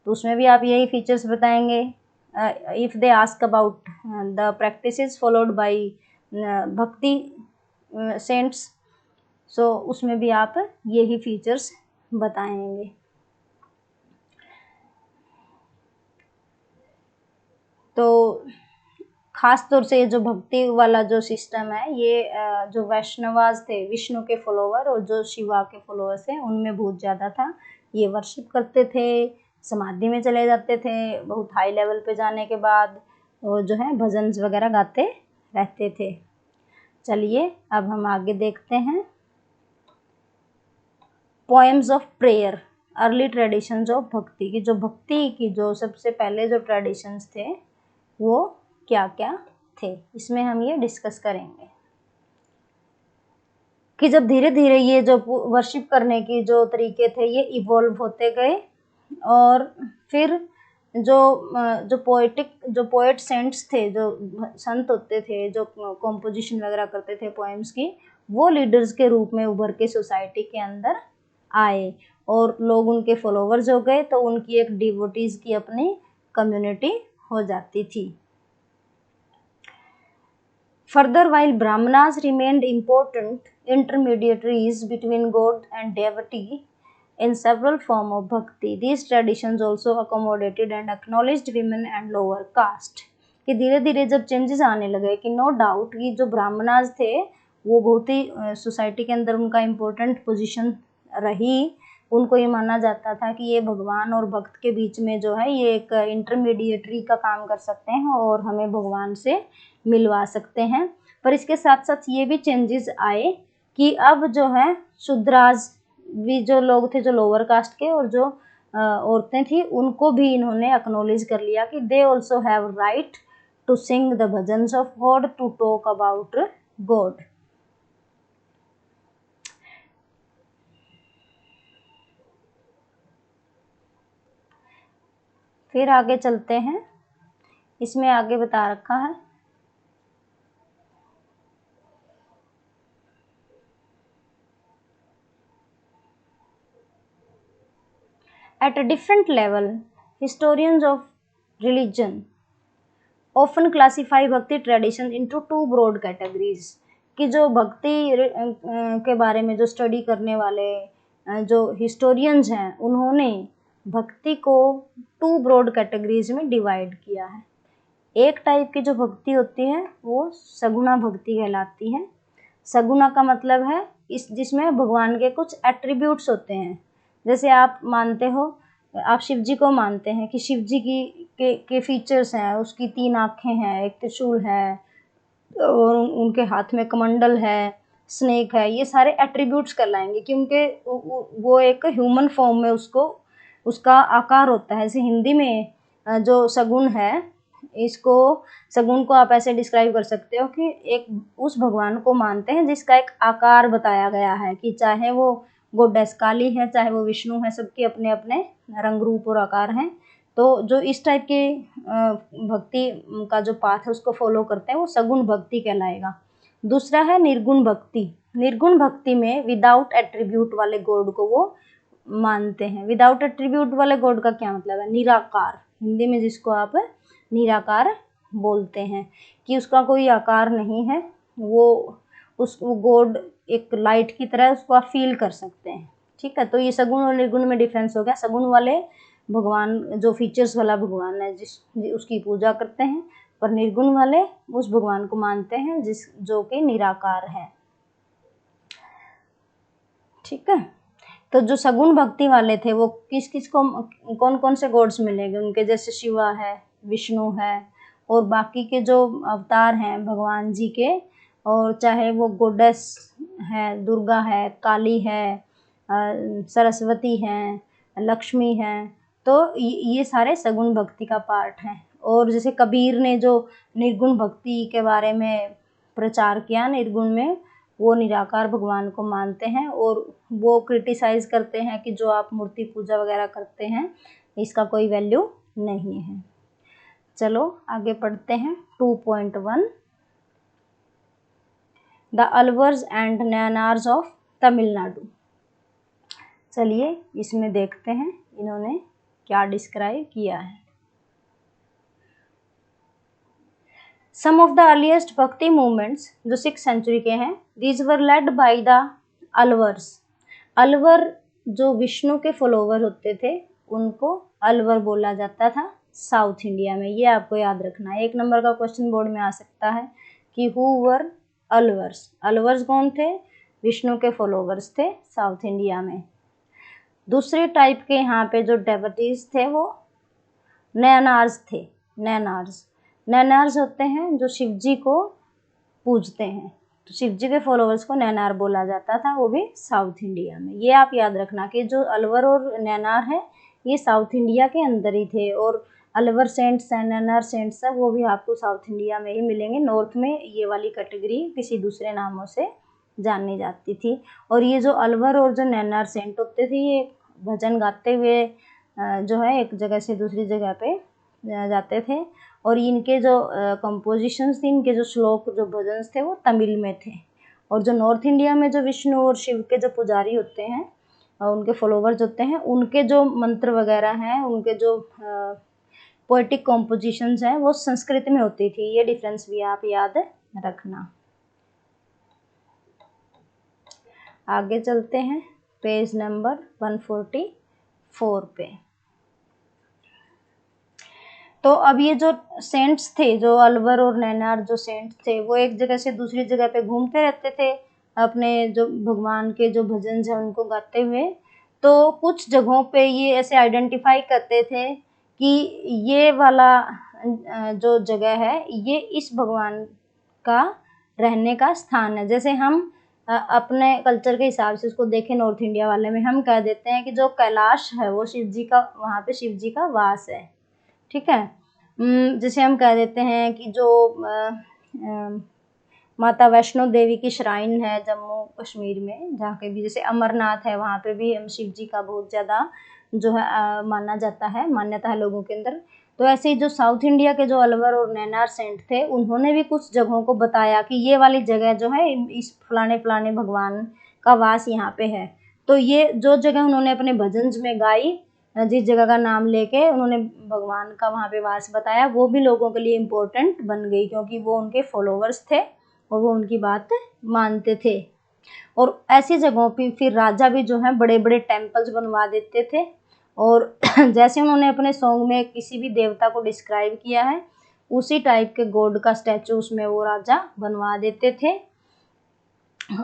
Speaker 1: तो उसमें भी आप यही फीचर्स बताएंगे। If they ask about the practices followed by bhakti saints, so उसमें भी आप यही फीचर्स बताएंगे। तो खास तौर से ये जो भक्ति वाला जो सिस्टम है, ये जो वैष्णवाज थे, विष्णु के फॉलोवर, और जो शिवा के फॉलोअर्स हैं, उनमें बहुत ज़्यादा था। ये वर्शिप करते थे, समाधि में चले जाते थे, बहुत हाई लेवल पे जाने के बाद वो जो है भजन वगैरह गाते रहते थे। चलिए अब हम आगे देखते हैं। Poems of prayer, early traditions of भक्ति की, जो भक्ति की जो सबसे पहले जो ट्रेडिशंस थे वो क्या क्या थे, इसमें हम ये डिस्कस करेंगे कि जब धीरे धीरे ये जो वर्शिप करने की जो तरीके थे ये इवॉल्व होते गए, और फिर जो पोएट सेंट्स थे, जो संत होते थे, जो कॉम्पोजिशन वगैरह करते थे पोएम्स की, वो लीडर्स के रूप में उभर के सोसाइटी के अंदर आए और लोग उनके फॉलोवर्स हो गए, तो उनकी एक डिवोटीज की अपनी कम्युनिटी हो जाती थी। Further, while Brahmanas remained important intermediaries between God and devotee in several forms of bhakti, these traditions also accommodated and acknowledged women and lower caste. कि धीरे धीरे जब चेंजेस आने लगे कि नो डाउट कि जो ब्राह्मणाज थे वो बहुत ही सोसाइटी के अंदर उनका इम्पोर्टेंट पोजीशन रही, उनको ये माना जाता था कि ये भगवान और भक्त के बीच में जो है ये एक इंटरमीडिएटरी का काम कर सकते हैं और हमें भगवान से मिलवा सकते हैं। पर इसके साथ साथ ये भी चेंजेस आए कि अब जो है शूद्राज भी जो लोग थे, जो लोअर कास्ट के और जो औरतें थी, उनको भी इन्होंने एक्नॉलेज कर लिया कि they also have right to sing the bhajans of God, to talk about God. फिर आगे चलते हैं, इसमें आगे बता रखा है at a different level, historians of religion often classify bhakti tradition into two broad categories। कि जो भक्ति के बारे में जो स्टडी करने वाले जो हिस्टोरियंस हैं, उन्होंने भक्ति को टू ब्रॉड कैटेगरीज में डिवाइड किया है। एक टाइप की जो भक्ति होती है वो सगुणा भक्ति कहलाती है। सगुणा का मतलब है जिसमें भगवान के कुछ एट्रीब्यूट्स होते हैं। जैसे आप मानते हो, आप शिव जी को मानते हैं कि शिव जी के फीचर्स हैं, उसकी 3 आँखें हैं, एक त्रिशूल है और उनके हाथ में कमंडल है, स्नेक है, ये सारे एट्रीब्यूट्स कहलाएंगे क्योंकि वो एक ह्यूमन फॉर्म में उसका आकार होता है। जैसे हिंदी में जो सगुण है, इसको सगुण को आप ऐसे डिस्क्राइब कर सकते हो कि एक उस भगवान को मानते हैं जिसका एक आकार बताया गया है, कि चाहे वो गोडेस काली है, चाहे वो विष्णु है, सबके अपने अपने रंग रूप और आकार हैं। तो जो इस टाइप के भक्ति का जो पाथ है उसको फॉलो करते हैं वो सगुण भक्ति कहलाएगा। दूसरा है निर्गुण भक्ति। निर्गुण भक्ति में विदाउट एट्रीब्यूट वाले गॉड को वो मानते हैं। विदाउट एट्रीब्यूट वाले गॉड का क्या मतलब है? निराकार, हिंदी में जिसको आप निराकार बोलते हैं, कि उसका कोई आकार नहीं है, वो गॉड एक लाइट की तरह उसको आप फील कर सकते हैं। ठीक है, तो ये सगुण और निर्गुण में डिफरेंस हो गया। सगुण वाले भगवान जो फीचर्स वाला भगवान है उसकी पूजा करते हैं, पर निर्गुण वाले उस भगवान को मानते हैं जो कि निराकार है। ठीक है, तो जो सगुण भक्ति वाले थे वो किस किस को कौन कौन से गॉड्स मिलेंगे उनके? जैसे शिवा है, विष्णु है, और बाकी के जो अवतार हैं भगवान जी के, और चाहे वो गोडेस है, दुर्गा है, काली है, सरस्वती हैं, लक्ष्मी हैं, तो ये सारे सगुण भक्ति का पार्ट हैं। और जैसे कबीर ने जो निर्गुण भक्ति के बारे में प्रचार किया, निर्गुण में वो निराकार भगवान को मानते हैं और वो क्रिटिसाइज करते हैं कि जो आप मूर्ति पूजा वगैरह करते हैं इसका कोई वैल्यू नहीं है। चलो आगे पढ़ते हैं। 2.1 the Alvars and Nayanars of Tamil Nadu. चलिए इसमें देखते हैं इन्होंने क्या डिस्क्राइब किया है। Some of the earliest भक्ति movements जो 6th सेंचुरी के हैं, these were led by the Alvars. Alwar जो विष्णु के फॉलोवर होते थे उनको अलवर बोला जाता था साउथ इंडिया में। ये आपको याद रखना है, 1 नंबर का क्वेश्चन बोर्ड में आ सकता है कि हु वर अलवर्स। अलवर्स कौन थे? विष्णु के फॉलोवर्स थे साउथ इंडिया में। दूसरे टाइप के यहाँ पे जो डेवोटीज थे वो नयनार्स थे। नयनार्स होते हैं जो शिव जी को पूजते हैं, तो शिव जी के फॉलोअर्स को नयनार बोला जाता था, वो भी साउथ इंडिया में। ये आप याद रखना कि जो अलवर और नयनार है ये साउथ इंडिया के अंदर ही थे, और Alvar saints and Nayanar saints है वो भी आपको साउथ इंडिया में ही मिलेंगे। नॉर्थ में ये वाली कैटेगरी किसी दूसरे नामों से जानी जाती थी। और ये जो अलवर और जो नयनार सेंट होते थे ये भजन गाते हुए जो है एक जगह से दूसरी जगह पे जाते थे, और इनके जो कंपोजिशंस थी, इनके जो श्लोक जो भजन थे वो तमिल में थे। और जो नॉर्थ इंडिया में जो विष्णु और शिव के जो पुजारी होते हैं और उनके फॉलोवर्स होते हैं, उनके जो मंत्र वगैरह हैं, उनके जो पोएटिक कॉम्पोजिशंस हैं वो संस्कृत में होती थी। ये डिफरेंस भी आप याद रखना। आगे चलते हैं पेज नंबर 144 पे। तो अब ये जो सेंट्स थे, जो अलवर और नैनार जो सेंट्स थे, वो एक जगह से दूसरी जगह पे घूमते रहते थे अपने जो भगवान के जो भजन हैं उनको गाते हुए। तो कुछ जगहों पे ये ऐसे आइडेंटिफाई करते थे कि ये वाला जो जगह है ये इस भगवान का रहने का स्थान है। जैसे हम अपने कल्चर के हिसाब से उसको देखें, नॉर्थ इंडिया वाले में हम कह देते हैं कि जो कैलाश है वो शिव जी का, वहाँ पे शिव जी का वास है। ठीक है, जैसे हम कह देते हैं कि जो माता वैष्णो देवी की श्राइन है जम्मू कश्मीर में, जहाँ के भी जैसे अमरनाथ है, वहाँ पे भी शिव जी का बहुत ज़्यादा जो है माना जाता है, मान्यता है लोगों के अंदर। तो ऐसे ही जो साउथ इंडिया के जो अलवर और नैनार सेंट थे, उन्होंने भी कुछ जगहों को बताया कि ये वाली जगह जो है इस फलाने फलाने भगवान का वास यहाँ पे है। तो ये जो जगह उन्होंने अपने भजन में गाई, जिस जगह का नाम लेके उन्होंने भगवान का वहाँ पे वास बताया, वो भी लोगों के लिए इम्पोर्टेंट बन गई, क्योंकि वो उनके फॉलोवर्स थे और वो उनकी बात मानते थे। और ऐसी जगहों पे फिर राजा भी जो है बड़े बड़े टेम्पल्स बनवा देते थे, और जैसे उन्होंने अपने सॉन्ग में किसी भी देवता को डिस्क्राइब किया है उसी टाइप के गॉड का स्टैचू उसमें वो राजा बनवा देते थे।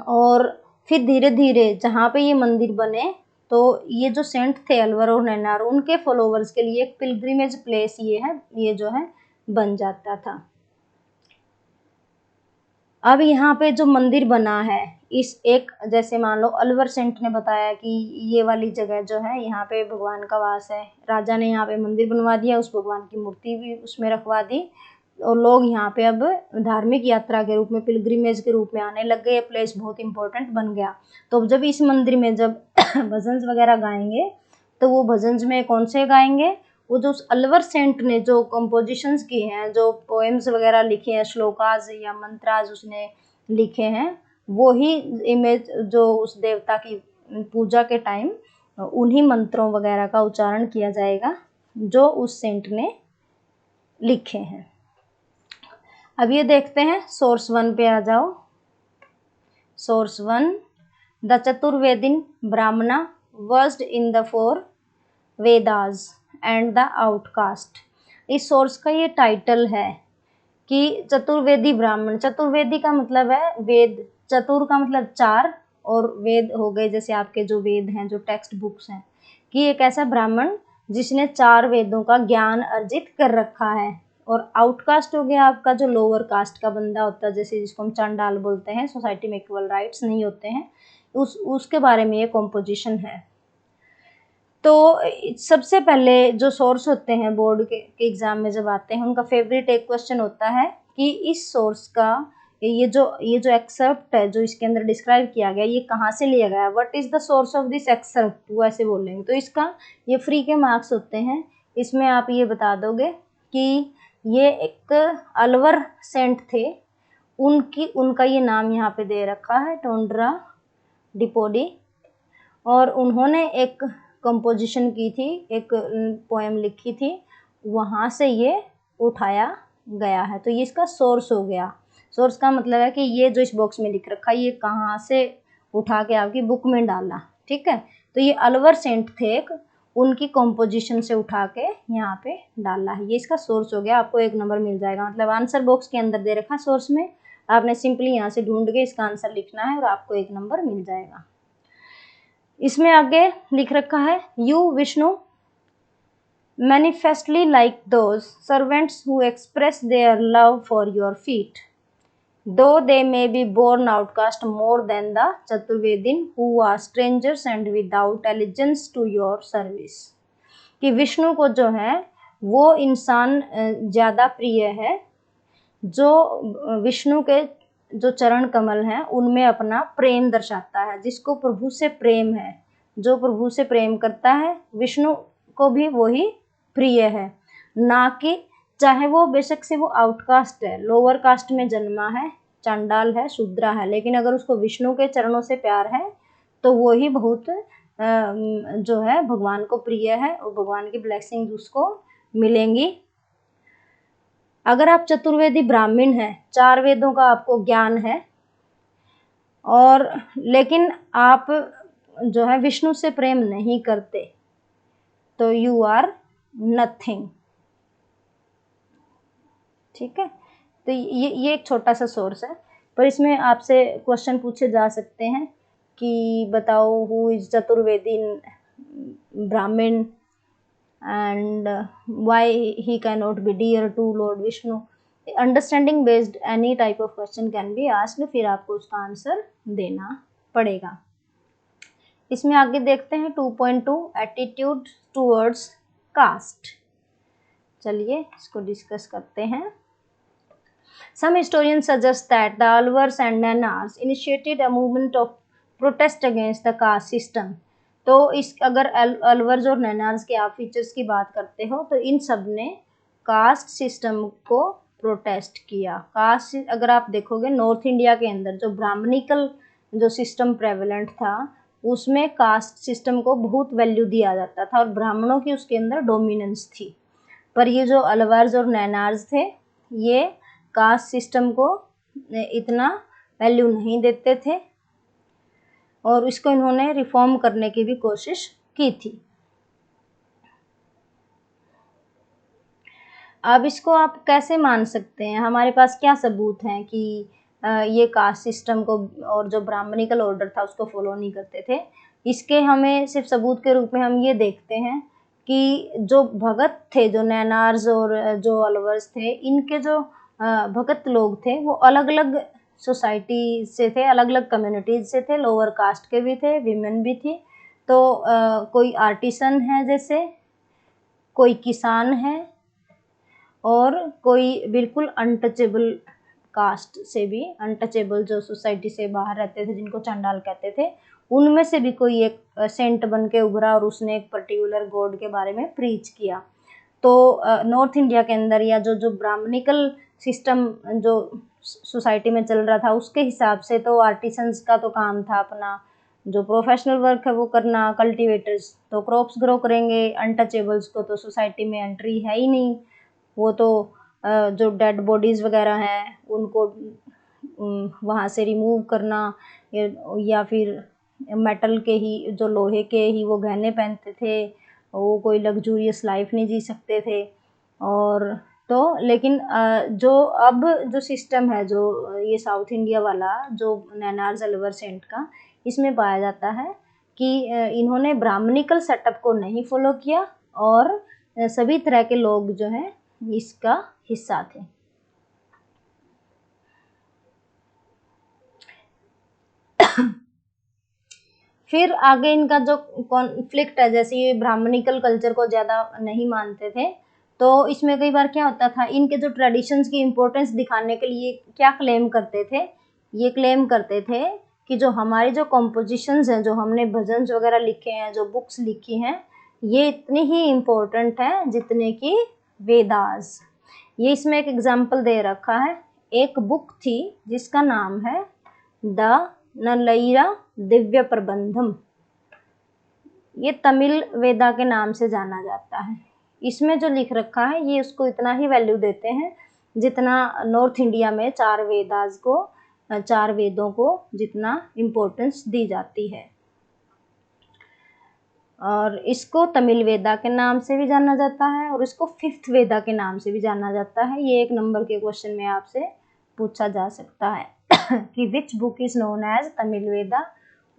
Speaker 1: और फिर धीरे धीरे जहाँ पे ये मंदिर बने, तो ये जो सेंट थे अलवर और नैनार, उनके फॉलोवर्स के लिए एक पिलग्रिमेज प्लेस ये जो है बन जाता था। अब यहाँ पे जो मंदिर बना है, इस एक जैसे मान लो अलवर सेंट ने बताया कि ये वाली जगह जो है यहाँ पे भगवान का वास है, राजा ने यहाँ पे मंदिर बनवा दिया, उस भगवान की मूर्ति भी उसमें रखवा दी, और लोग यहाँ पे अब धार्मिक यात्रा के रूप में, पिलग्रिमेज के रूप में आने लग गए। प्लेस बहुत इंपॉर्टेंट बन गया। तो जब इस मंदिर में जब भजन वगैरह गाएंगे, तो वो भजन में कौन से गाएंगे, वो जो उस अलवर सेंट ने जो कंपोजिशंस की हैं, जो पोएम्स वगैरह लिखे हैं, श्लोकाज या मंत्राज उसने लिखे हैं, वो ही इमेज जो उस देवता की पूजा के टाइम उन्हीं मंत्रों वगैरह का उच्चारण किया जाएगा जो उस सेंट ने लिखे हैं। अब ये देखते हैं सोर्स 1 पे आ जाओ। सोर्स 1, द चतुर्वेदिन ब्राह्मणा versed in the 4 Vedas and the outcast. इस सोर्स का ये टाइटल है कि चतुर्वेदी ब्राह्मण, चतुर्वेदी का मतलब है वेद, चतुर का मतलब 4, और वेद हो गए जैसे आपके जो वेद हैं, जो टेक्स्ट बुक्स हैं, कि एक ऐसा ब्राह्मण जिसने 4 वेदों का ज्ञान अर्जित कर रखा है। और आउटकास्ट हो गया आपका जो लोअर कास्ट का बंदा होता है, जैसे जिसको हम चांडाल बोलते हैं, सोसाइटी में इक्वल राइट्स नहीं होते हैं, उसके बारे में ये कॉम्पोजिशन है। तो सबसे पहले जो सोर्स होते हैं बोर्ड के एग्जाम में जब आते हैं, उनका फेवरेट एक क्वेश्चन होता है कि इस सोर्स का ये जो एक्सेप्ट है जो इसके अंदर डिस्क्राइब किया गया, ये कहाँ से लिया गया, what is the source of this excerpt, वो ऐसे बोलेंगे। तो इसका ये फ्री के मार्क्स होते हैं, इसमें आप ये बता दोगे कि ये एक अलवर सेंट थे, उनका ये नाम यहाँ पे दे रखा है, टोंड्रा डिपोडी, और उन्होंने एक कंपोजिशन की थी, एक पोएम लिखी थी, वहाँ से ये उठाया गया है। तो ये इसका सोर्स हो गया। सोर्स का मतलब है कि ये जो इस बॉक्स में लिख रखा है ये कहाँ से उठा के आपकी बुक में डाला। ठीक है, तो ये अलवर सेंट थे, उनकी कंपोजिशन से उठा के यहाँ पे डाला है, ये इसका सोर्स हो गया। आपको 1 नंबर मिल जाएगा, मतलब आंसर बॉक्स के अंदर दे रखा सोर्स में, आपने सिंपली यहाँ से ढूंढ के इसका आंसर लिखना है और आपको 1 नंबर मिल जाएगा। इसमें आगे लिख रखा है, you Vishnu manifestly like those servants who express their love for your feet, though they may be born outcast more than the Chaturvedin who are strangers and without allegiance to your service। कि विष्णु को जो है वो इंसान ज़्यादा प्रिय है जो विष्णु के जो चरण कमल हैं उनमें अपना प्रेम दर्शाता है, जिसको प्रभु से प्रेम है, जो प्रभु से प्रेम करता है विष्णु को भी वही प्रिय है, ना कि चाहे वो बेशक से वो आउटकास्ट है, लोअर कास्ट में जन्मा है, चांडाल है, शूद्रा है, लेकिन अगर उसको विष्णु के चरणों से प्यार है तो वो ही बहुत जो है भगवान को प्रिय है और भगवान की ब्लेसिंग उसको मिलेंगी। अगर आप चतुर्वेदी ब्राह्मण हैं, 4 वेदों का आपको ज्ञान है और लेकिन आप जो है विष्णु से प्रेम नहीं करते तो यू आर नथिंग। ठीक है, तो ये एक छोटा सा सोर्स है, पर इसमें आपसे क्वेश्चन पूछे जा सकते हैं कि बताओ हु इज चतुर्वेदी ब्राह्मण and why he cannot be dear to Lord Vishnu। Understanding based any type of question can be asked, फिर आपको उसका आंसर देना पड़ेगा। इसमें आगे देखते हैं 2.2 एटीट्यूड टूवर्ड्स कास्ट। चलिए इसको डिस्कस करते हैं। Some historians suggest that the Alvars and Nainars initiated a movement of protest against the caste system। तो इस अगर अलवर्स और नैनार्स के आप फीचर्स की बात करते हो तो इन सब ने कास्ट सिस्टम को प्रोटेस्ट किया। कास्ट अगर आप देखोगे नॉर्थ इंडिया के अंदर जो ब्राह्मणिकल जो सिस्टम प्रेवलेंट था उसमें कास्ट सिस्टम को बहुत वैल्यू दिया जाता था और ब्राह्मणों की उसके अंदर डोमिनेंस थी। पर ये जो अलवर्स और नैनार्स थे ये कास्ट सिस्टम को इतना वैल्यू नहीं देते थे और इसको इन्होंने रिफॉर्म करने की भी कोशिश की थी। अब इसको आप कैसे मान सकते हैं, हमारे पास क्या सबूत हैं कि ये कास्ट सिस्टम को और जो ब्राह्मणिकल ऑर्डर था उसको फॉलो नहीं करते थे। इसके हमें सिर्फ सबूत के रूप में हम ये देखते हैं कि जो भगत थे, जो नैनार्स और जो अलवर्स थे, इनके जो भगत लोग थे वो अलग अलग सोसाइटी से थे, अलग अलग कम्युनिटीज से थे, लोअर कास्ट के भी थे, विमेन भी थी। तो कोई आर्टिसन है, जैसे कोई किसान है और कोई बिल्कुल अनटचेबल कास्ट से भी, अनटचेबल जो सोसाइटी से बाहर रहते थे जिनको चंडाल कहते थे, उनमें से भी कोई एक सेंट बन के उभरा और उसने एक पर्टिकुलर गॉड के बारे में प्रीच किया। तो नॉर्थ इंडिया के अंदर या जो ब्राह्मणिकल सिस्टम जो सोसाइटी में चल रहा था उसके हिसाब से तो आर्टिसंस का तो काम था अपना जो प्रोफेशनल वर्क है वो करना, कल्टीवेटर्स तो क्रॉप्स ग्रो करेंगे, अनटचेबल्स को तो सोसाइटी में एंट्री है ही नहीं, वो तो जो डेड बॉडीज़ वगैरह हैं उनको वहाँ से रिमूव करना या फिर मेटल के ही, जो लोहे के ही वो गहने पहनते थे, वो कोई लग्जूरियस लाइफ नहीं जी सकते थे। और तो लेकिन जो अब जो सिस्टम है जो ये साउथ इंडिया वाला जो नैनार्स अलवर सेंट का, इसमें पाया जाता है कि इन्होंने ब्राह्मणिकल सेटअप को नहीं फॉलो किया और सभी तरह के लोग जो हैं इसका हिस्सा थे। फिर आगे इनका जो कॉन्फ्लिक्ट है, जैसे ये ब्राह्मणिकल कल्चर को ज़्यादा नहीं मानते थे तो इसमें कई बार क्या होता था, इनके जो ट्रेडिशंस की इम्पोर्टेंस दिखाने के लिए क्या क्लेम करते थे, ये क्लेम करते थे कि जो हमारी जो कॉम्पोजिशंस हैं, जो हमने भजन वगैरह लिखे हैं, जो बुक्स लिखी हैं, ये इतनी ही इम्पोर्टेंट है जितने कि वेदास। ये इसमें एक एग्जाम्पल दे रखा है, एक बुक थी जिसका नाम है द नलैया दिव्य प्रबंधम, ये तमिल वेदा के नाम से जाना जाता है। इसमें जो लिख रखा है ये उसको इतना ही वैल्यू देते हैं जितना नॉर्थ इंडिया में 4 वेदास को, 4 वेदों को जितना इम्पोर्टेंस दी जाती है। और इसको तमिल वेदा के नाम से भी जाना जाता है और इसको 5th वेदा के नाम से भी जाना जाता है। ये एक नंबर के क्वेश्चन में आपसे पूछा जा सकता है कि which book is known as Tamil Veda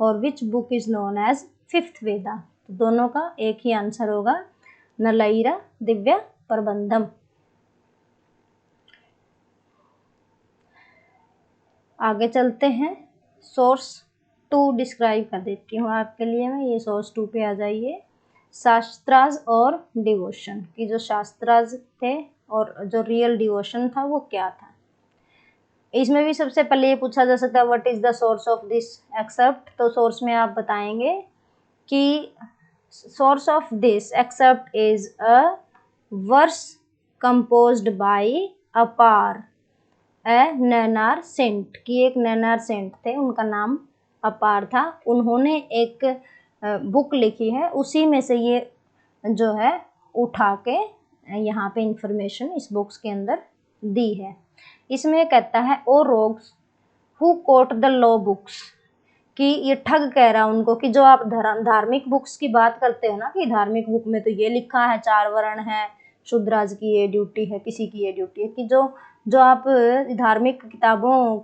Speaker 1: और which book is known as fifth Veda. तो दोनों का एक ही आंसर होगा, नलईरा दिव्य प्रबंधम। आगे चलते हैं, सोर्स 2 डिस्क्राइब कर देती हूँ आपके लिए मैं, ये सोर्स 2 पे आ जाइए। शास्त्राज और डिवोशन, कि जो शास्त्राज थे और जो रियल डिवोशन था वो क्या था। इसमें भी सबसे पहले ये पूछा जा सकता है what is the source of this excerpt. तो सोर्स में आप बताएंगे कि source of this excerpt is a verse composed by Appar a Nainar Saint, की एक नैनार सेंट थे, उनका नाम अपार था। उन्होंने एक बुक लिखी है, उसी में से ये जो है उठा के यहाँ पे इंफॉर्मेशन इस बुक्स के अंदर दी है। इसमें कहता है O rogues who quote the law books, कि ये ठग कह रहा है उनको कि जो आप धार्मिक बुक्स की बात करते हो ना, कि धार्मिक बुक में तो ये लिखा है 4 वर्ण है, शूद्राज की ये ड्यूटी है, किसी की ये ड्यूटी है, कि जो आप धार्मिक किताबों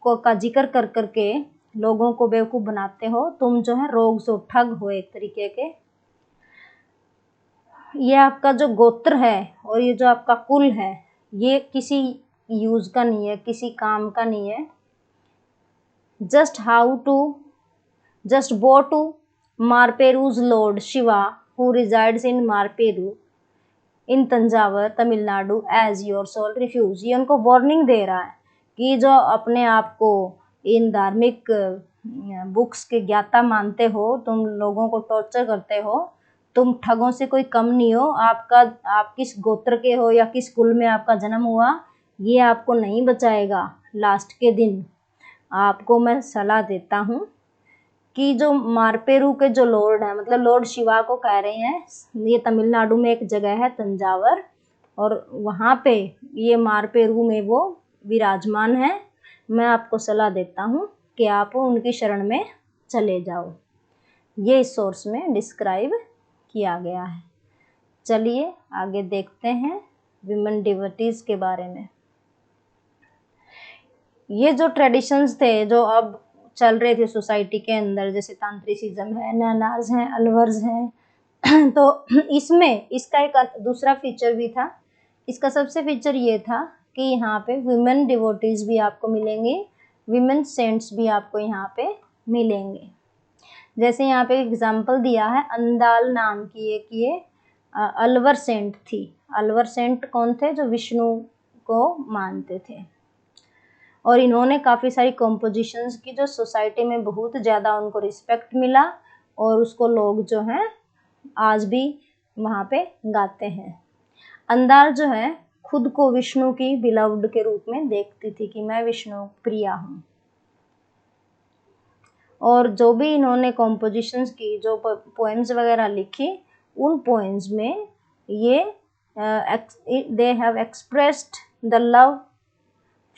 Speaker 1: को का जिक्र कर करके लोगों को बेवकूफ़ बनाते हो, तुम जो है रोग्स हो, ठग हो एक तरीके के। ये आपका जो गोत्र है और ये जो आपका कुल है, ये किसी यूज का नहीं है, किसी काम का नहीं है। Just go to Marperu's lord Shiva who resides in Marperu in Thanjavur Tamil Nadu as your sole refuge. ये उनको वार्निंग दे रहा है कि जो अपने आप को इन धार्मिक बुक्स के ज्ञाता मानते हो, तुम लोगों को टॉर्चर करते हो, तुम ठगों से कोई कम नहीं हो। आप किस गोत्र के हो या किस कुल में आपका जन्म हुआ, ये आपको नहीं बचाएगा। लास्ट के दिन आपको मैं सलाह देता हूँ कि जो मारपेरू के जो लॉर्ड हैं, मतलब लॉर्ड शिवा को कह रहे हैं, ये तमिलनाडु में एक जगह है तंजावर, और वहाँ पे ये मारपेरू में वो विराजमान है। मैं आपको सलाह देता हूँ कि आप उनकी शरण में चले जाओ। ये इस सोर्स में डिस्क्राइब किया गया है। चलिए आगे देखते हैं विमेन डिवोटीज के बारे में। ये जो ट्रेडिशंस थे जो अब चल रहे थे सोसाइटी के अंदर, जैसे तांत्रिसिज्म है, नैनार्स हैं, अलवर्स हैं, तो इसमें इसका एक दूसरा फीचर भी था। इसका सबसे फीचर ये था कि यहाँ पे विमेन डिवोटीज भी आपको मिलेंगे, विमेन सेंट्स भी आपको यहाँ पे मिलेंगे। जैसे यहाँ पे एग्जाम्पल दिया है, अंदाल नाम की एक ये अलवर सेंट थी। अलवर सेंट कौन थे? जो विष्णु को मानते थे, और इन्होंने काफ़ी सारी कॉम्पोजिशंस की जो सोसाइटी में बहुत ज़्यादा उनको रिस्पेक्ट मिला, और उसको लोग जो हैं आज भी वहाँ पे गाते हैं। अंदाल जो है खुद को विष्णु की बिलव्ड के रूप में देखती थी कि मैं विष्णु प्रिया हूँ, और जो भी इन्होंने कॉम्पोजिशंस की, जो पोएम्स वगैरह लिखी, उन पोएम्स में ये they have expressed the love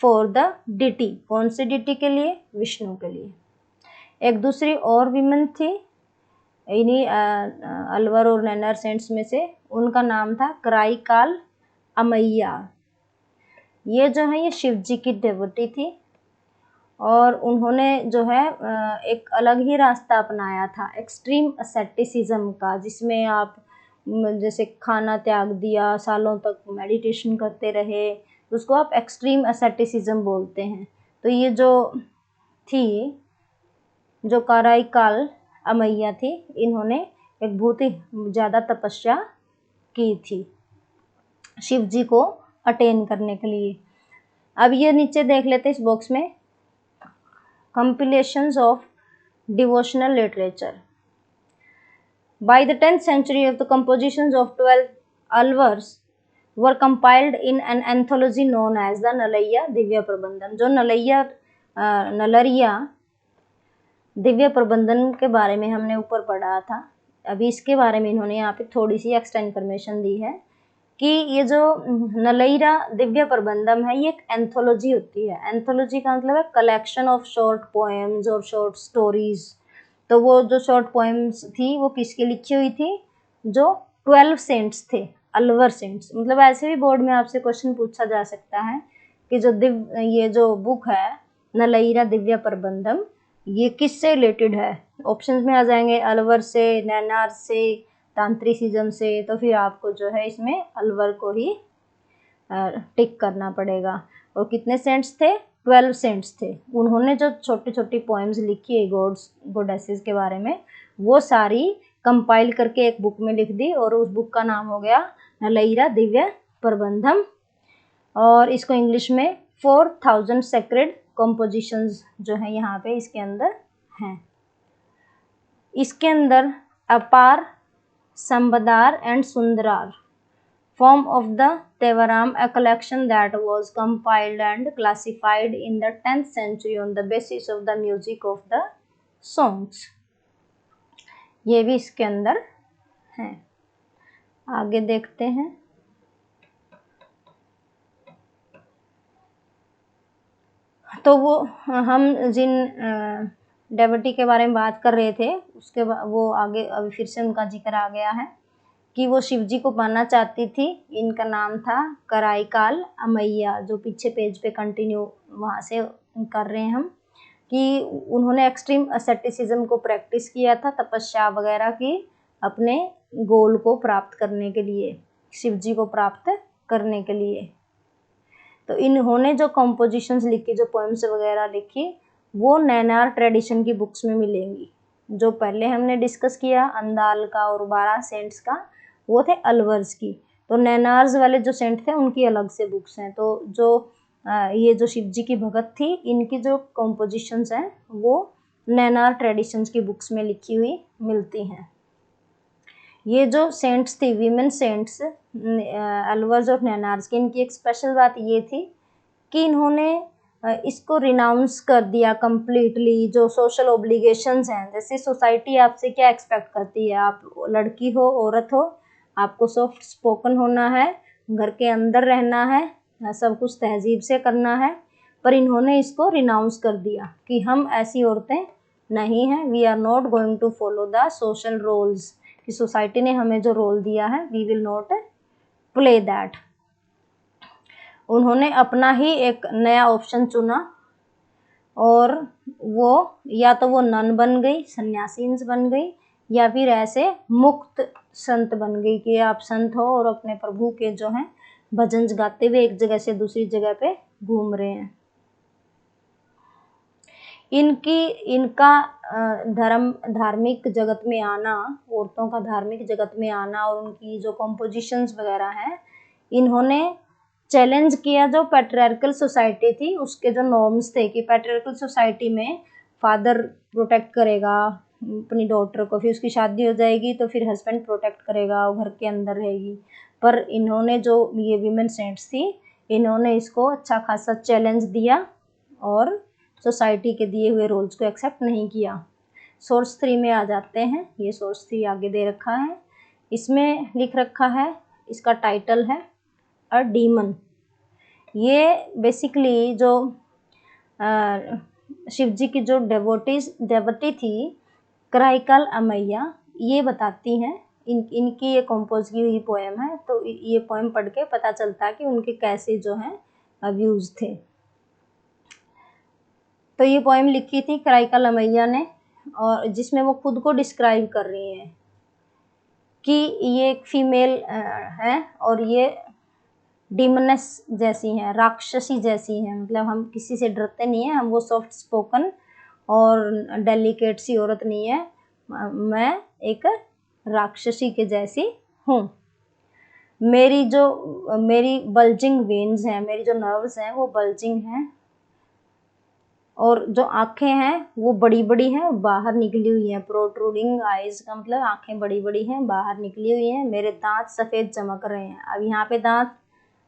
Speaker 1: for the deity. कौन सी डिटी के लिए? विष्णु के लिए। एक दूसरी और विमेन थी इन्हीं अलवर और नैनार सेंट्स में से, उनका नाम था कराईकाल अमैया। ये जो है ये शिव जी की डेवोटी थी, और उन्होंने जो है एक अलग ही रास्ता अपनाया था, एक्सट्रीम एसेटिसिज्म का, जिसमें आप जैसे खाना त्याग दिया, सालों तक मेडिटेशन करते रहे, उसको आप एक्सट्रीम एसेटिसिज्म बोलते हैं। तो ये जो थी, जो कराईकाल अमैया थी, इन्होंने एक बहुत ही ज़्यादा तपस्या की थी शिव जी को अटेन करने के लिए। अब ये नीचे देख लेते हैं इस बॉक्स में, compilations of devotional literature. By the 10th century, of the compositions of 12 alvars were compiled in an anthology known as the Nalaiya Divya Prabandhan. जो नलरिया दिव्य प्रबंधन के बारे में हमने ऊपर पढ़ा था, अभी इसके बारे में इन्होंने यहाँ पे थोड़ी सी एक्स्ट्रा इन्फॉर्मेशन दी है कि ये जो नलईरा दिव्य प्रबंधम है, ये एक एंथोलॉजी होती है। एंथोलॉजी का मतलब है कलेक्शन ऑफ शॉर्ट पोएम्स और शॉर्ट स्टोरीज। तो वो जो शॉर्ट पोएम्स थी वो किसकी लिखी हुई थी? जो 12 सेंट्स थे, अलवर सेंट्स। मतलब ऐसे भी बोर्ड में आपसे क्वेश्चन पूछा जा सकता है कि जो ये जो बुक है नलईरा दिव्य प्रबंधम, ये किससे रिलेटेड है? ऑप्शंस में आ जाएंगे अलवर से, नैनार से, तांत्रिसिज्म से। तो फिर आपको जो है इसमें अलवर को ही टिक करना पड़ेगा। और कितने सेंट्स थे? 12 सेंट्स थे। उन्होंने जो छोटी छोटी पोएम्स लिखी है गॉड्स गॉडेसेस के बारे में, वो सारी कंपाइल करके एक बुक में लिख दी, और उस बुक का नाम हो गया नलईरा दिव्य प्रबंधम। और इसको इंग्लिश में 4000 सेक्रेड कंपोजिशंस जो है यहाँ पे इसके अंदर हैं। इसके अंदर अपार, संबदार and सुंदरार form of the Tevaram, a collection that was compiled and classified in the 10th century on the basis of the music of the songs। ये भी इसके अंदर है। आगे देखते हैं। तो वो हम जिन डेवटी के बारे में बात कर रहे थे, उसके वो आगे अभी फिर से उनका जिक्र आ गया है कि वो शिव जी को पाना चाहती थी। इनका नाम था कराईकाल अमैया, जो पीछे पेज पे कंटिन्यू वहाँ से कर रहे हैं हम, कि उन्होंने एक्सट्रीम असेटिसिज्म को प्रैक्टिस किया था, तपस्या वगैरह की, अपने गोल को प्राप्त करने के लिए, शिव जी को प्राप्त करने के लिए। तो इन्होंने जो कंपोजिशंस लिखी, जो पोएम्स वगैरह लिखी, वो नैनार ट्रेडिशन की बुक्स में मिलेंगी। जो पहले हमने डिस्कस किया अंदाल का और 12 सेंट्स का, वो थे अलवर्स की। तो नैनार्स वाले जो सेंट थे उनकी अलग से बुक्स हैं। तो जो ये जो शिव जी की भगत थी, इनकी जो कंपोजिशंस हैं वो नैनार ट्रेडिशंस की बुक्स में लिखी हुई मिलती हैं। ये जो सेंट्स थी, वीमेन सेंट्स अलवर्स और नैनार्स की, इनकी एक स्पेशल बात ये थी कि इन्होंने इसको रिनाउंस कर दिया कंप्लीटली। जो सोशल ऑब्लिगेशंस हैं, जैसे सोसाइटी आपसे क्या एक्सपेक्ट करती है, आप लड़की हो, औरत हो, आपको सॉफ्ट स्पोकन होना है, घर के अंदर रहना है, सब कुछ तहजीब से करना है। पर इन्होंने इसको रिनाउंस कर दिया कि हम ऐसी औरतें नहीं हैं, we are not going to follow the social roles, कि सोसाइटी ने हमें जो रोल दिया है, we will not play that. उन्होंने अपना ही एक नया ऑप्शन चुना, और वो या तो वो नन बन गई, सन्यासीन्स बन गई, या फिर ऐसे मुक्त संत बन गई कि आप संत हो और अपने प्रभु के जो हैं भजन गाते हुए एक जगह से दूसरी जगह पे घूम रहे हैं। इनका धार्मिक जगत में आना, औरतों का धार्मिक जगत में आना, और उनकी जो कंपोजिशंस वगैरह हैं, इन्होंने चैलेंज किया जो पैट्रियार्कल सोसाइटी थी, उसके जो नॉर्म्स थे कि पैट्रियार्कल सोसाइटी में फादर प्रोटेक्ट करेगा अपनी डॉटर को, फिर उसकी शादी हो जाएगी तो फिर हस्बैंड प्रोटेक्ट करेगा, वो घर के अंदर रहेगी। पर इन्होंने जो ये वीमेन सेंट्स थी, इन्होंने इसको अच्छा खासा चैलेंज दिया और सोसाइटी के दिए हुए रोल्स को एक्सेप्ट नहीं किया। सोर्स 3 में आ जाते हैं। ये सोर्स 3 आगे दे रखा है, इसमें लिख रखा है, इसका टाइटल है अ डीमन। ये बेसिकली जो शिव जी की जो डेवोटी थी कराईकाल अमैया, ये बताती हैं, इनकी ये कंपोज की हुई पोएम है। तो ये पोएम पढ़ के पता चलता है कि उनके कैसे जो हैं व्यूज थे। तो ये पोएम लिखी थी कराईकाल अमैया ने, और जिसमें वो खुद को डिस्क्राइब कर रही हैं कि ये एक फीमेल है और ये डीमनेस जैसी हैं, राक्षसी जैसी हैं। मतलब हम किसी से डरते नहीं हैं, हम वो सॉफ्ट स्पोकन और डेलिकेट सी औरत नहीं है, मैं एक राक्षसी के जैसी हूँ। मेरी बल्जिंग वेन्स हैं, मेरी जो नर्व्स हैं वो बल्जिंग हैं, और जो आँखें हैं वो बड़ी बड़ी हैं, बाहर निकली हुई हैं। प्रोट्रूडिंग आइज का मतलब आँखें बड़ी बड़ी हैं, बाहर निकली हुई हैं। मेरे दांत सफ़ेद चमक रहे हैं। अब यहाँ पे दांत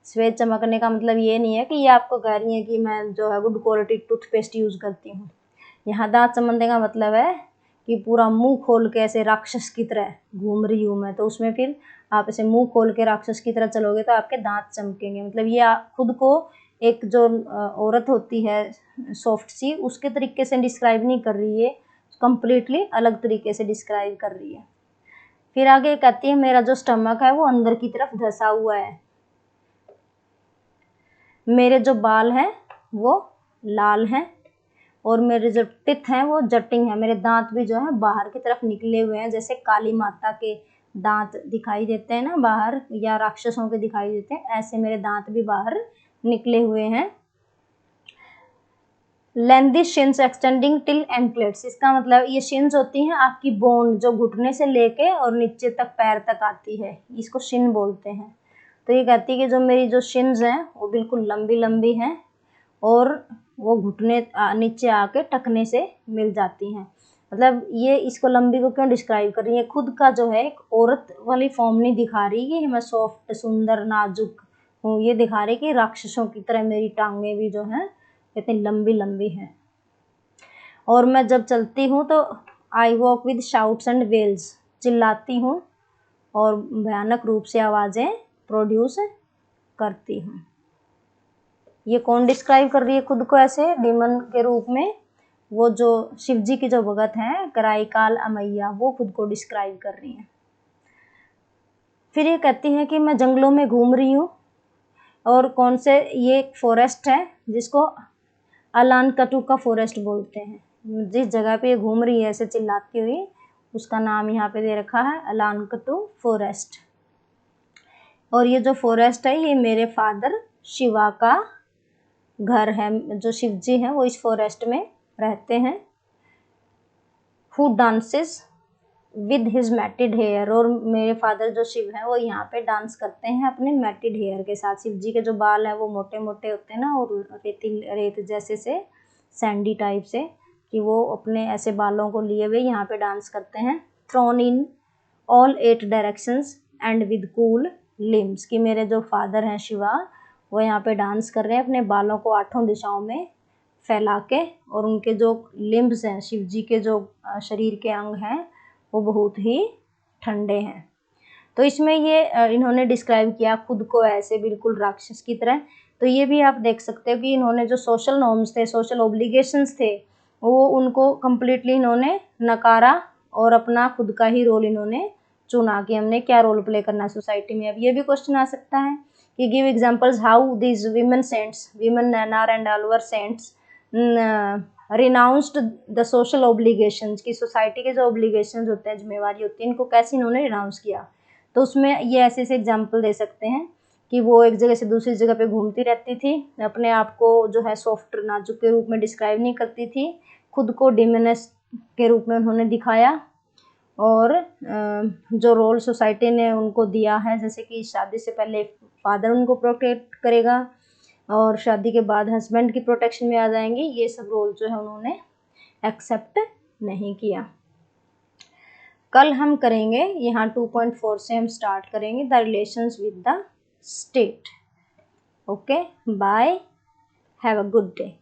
Speaker 1: सफ़ेद चमकने का मतलब ये नहीं है कि ये आपको कह रही है कि मैं जो है गुड क्वालिटी टूथपेस्ट यूज़ करती हूँ। यहाँ दांत चमकने का मतलब है कि पूरा मुंह खोल के ऐसे राक्षस की तरह घूम रही हूँ मैं। तो उसमें फिर आप ऐसे मुंह खोल के राक्षस की तरह चलोगे तो आपके दांत चमकेंगे। मतलब ये खुद को एक जो औरत होती है सॉफ्ट सी, उसके तरीके से डिस्क्राइब नहीं कर रही है, कंप्लीटली अलग तरीके से डिस्क्राइब कर रही है। फिर आगे कहती है मेरा जो स्टमक है वो अंदर की तरफ धंसा हुआ है, मेरे जो बाल हैं वो लाल हैं, और मेरे जो टिथ हैं वो जटिंग है, मेरे दांत भी जो है बाहर की तरफ निकले हुए हैं, जैसे काली माता के दांत दिखाई देते हैं ना बाहर, या राक्षसों के दिखाई देते हैं, ऐसे मेरे दांत भी बाहर निकले हुए हैं। Lengthy shins extending till anklets, इसका मतलब ये शिन्स होती हैं आपकी बोन जो घुटने से लेके और नीचे तक पैर तक आती है, इसको शिन बोलते हैं। तो ये कहती है कि जो मेरी जो शिन्स हैं वो बिल्कुल लंबी लंबी हैं और वो घुटने नीचे आके टखने से मिल जाती हैं। मतलब ये इसको लंबी को क्यों डिस्क्राइब कर रही है, खुद का जो है एक औरत वाली फॉर्म नहीं दिखा रही कि मैं सॉफ्ट सुंदर नाजुक हूँ, ये दिखा रही कि राक्षसों की तरह मेरी टांगें भी जो हैं इतनी लंबी लंबी हैं। और मैं जब चलती हूँ तो I walk with shouts and wails, चिल्लाती हूँ और भयानक रूप से आवाज़ें प्रोड्यूस करती हूँ। ये कौन डिस्क्राइब कर रही है खुद को ऐसे डीमन के रूप में, वो जो शिव जी की जो भगत हैं कराईकाल अमैया, वो खुद को डिस्क्राइब कर रही हैं। फिर ये कहती हैं कि मैं जंगलों में घूम रही हूँ, और कौन से, ये एक फॉरेस्ट है जिसको अलानकटू का फॉरेस्ट बोलते हैं। जिस जगह पे ये घूम रही है ऐसे चिल्लाती हुई, उसका नाम यहाँ पे दे रखा है अलानकटू फॉरेस्ट। और ये जो फॉरेस्ट है ये मेरे फादर शिवा का घर है, जो शिव जी हैं वो इस फॉरेस्ट में रहते हैं। Who dances with his matted hair, और मेरे फादर जो शिव हैं वो यहाँ पे डांस करते हैं अपने मैटिड हेयर के साथ। शिव जी के जो बाल हैं वो मोटे मोटे होते हैं ना, और रेत जैसे से सैंडी टाइप से, कि वो अपने ऐसे बालों को लिए हुए यहाँ पे डांस करते हैं। Thrown in all 8 directions and with cool limbs, कि मेरे जो फादर हैं शिवा वो यहाँ पे डांस कर रहे हैं अपने बालों को 8 दिशाओं में फैला के, और उनके जो लिम्स हैं शिव जी के जो शरीर के अंग हैं वो बहुत ही ठंडे हैं। तो इसमें ये इन्होंने डिस्क्राइब किया खुद को ऐसे बिल्कुल राक्षस की तरह। तो ये भी आप देख सकते हो कि इन्होंने जो सोशल नॉर्म्स थे, सोशल ऑब्लिगेशंस थे, वो उनको कम्प्लीटली इन्होंने नकारा और अपना खुद का ही रोल इन्होंने चुना कि हमने क्या रोल प्ले करना है सोसाइटी में। अब ये भी क्वेश्चन आ सकता है कि give examples how these women saints, women Nayanar and Alvar saints renounced the social obligations, की सोसाइटी के जो ऑब्लिगेशंस होते हैं, जिम्मेवारी होती है, इनको कैसे इन्होंने रिनाउंस किया। तो उसमें ये ऐसे ऐसे एग्जाम्पल दे सकते हैं कि वो एक जगह से दूसरी जगह पे घूमती रहती थी, अपने आप को जो है सॉफ्ट नाजुक के रूप में डिस्क्राइब नहीं करती थी, खुद को डिमिनिश के रूप में उन्होंने दिखाया, और जो रोल सोसाइटी ने उनको दिया है, जैसे कि शादी से पहले फादर उनको प्रोटेक्ट करेगा और शादी के बाद हस्बैंड की प्रोटेक्शन में आ जाएंगी, ये सब रोल जो है उन्होंने एक्सेप्ट नहीं किया। कल हम करेंगे यहाँ 2.4 से हम स्टार्ट करेंगे the relations with the state. Okay, bye, have a good day.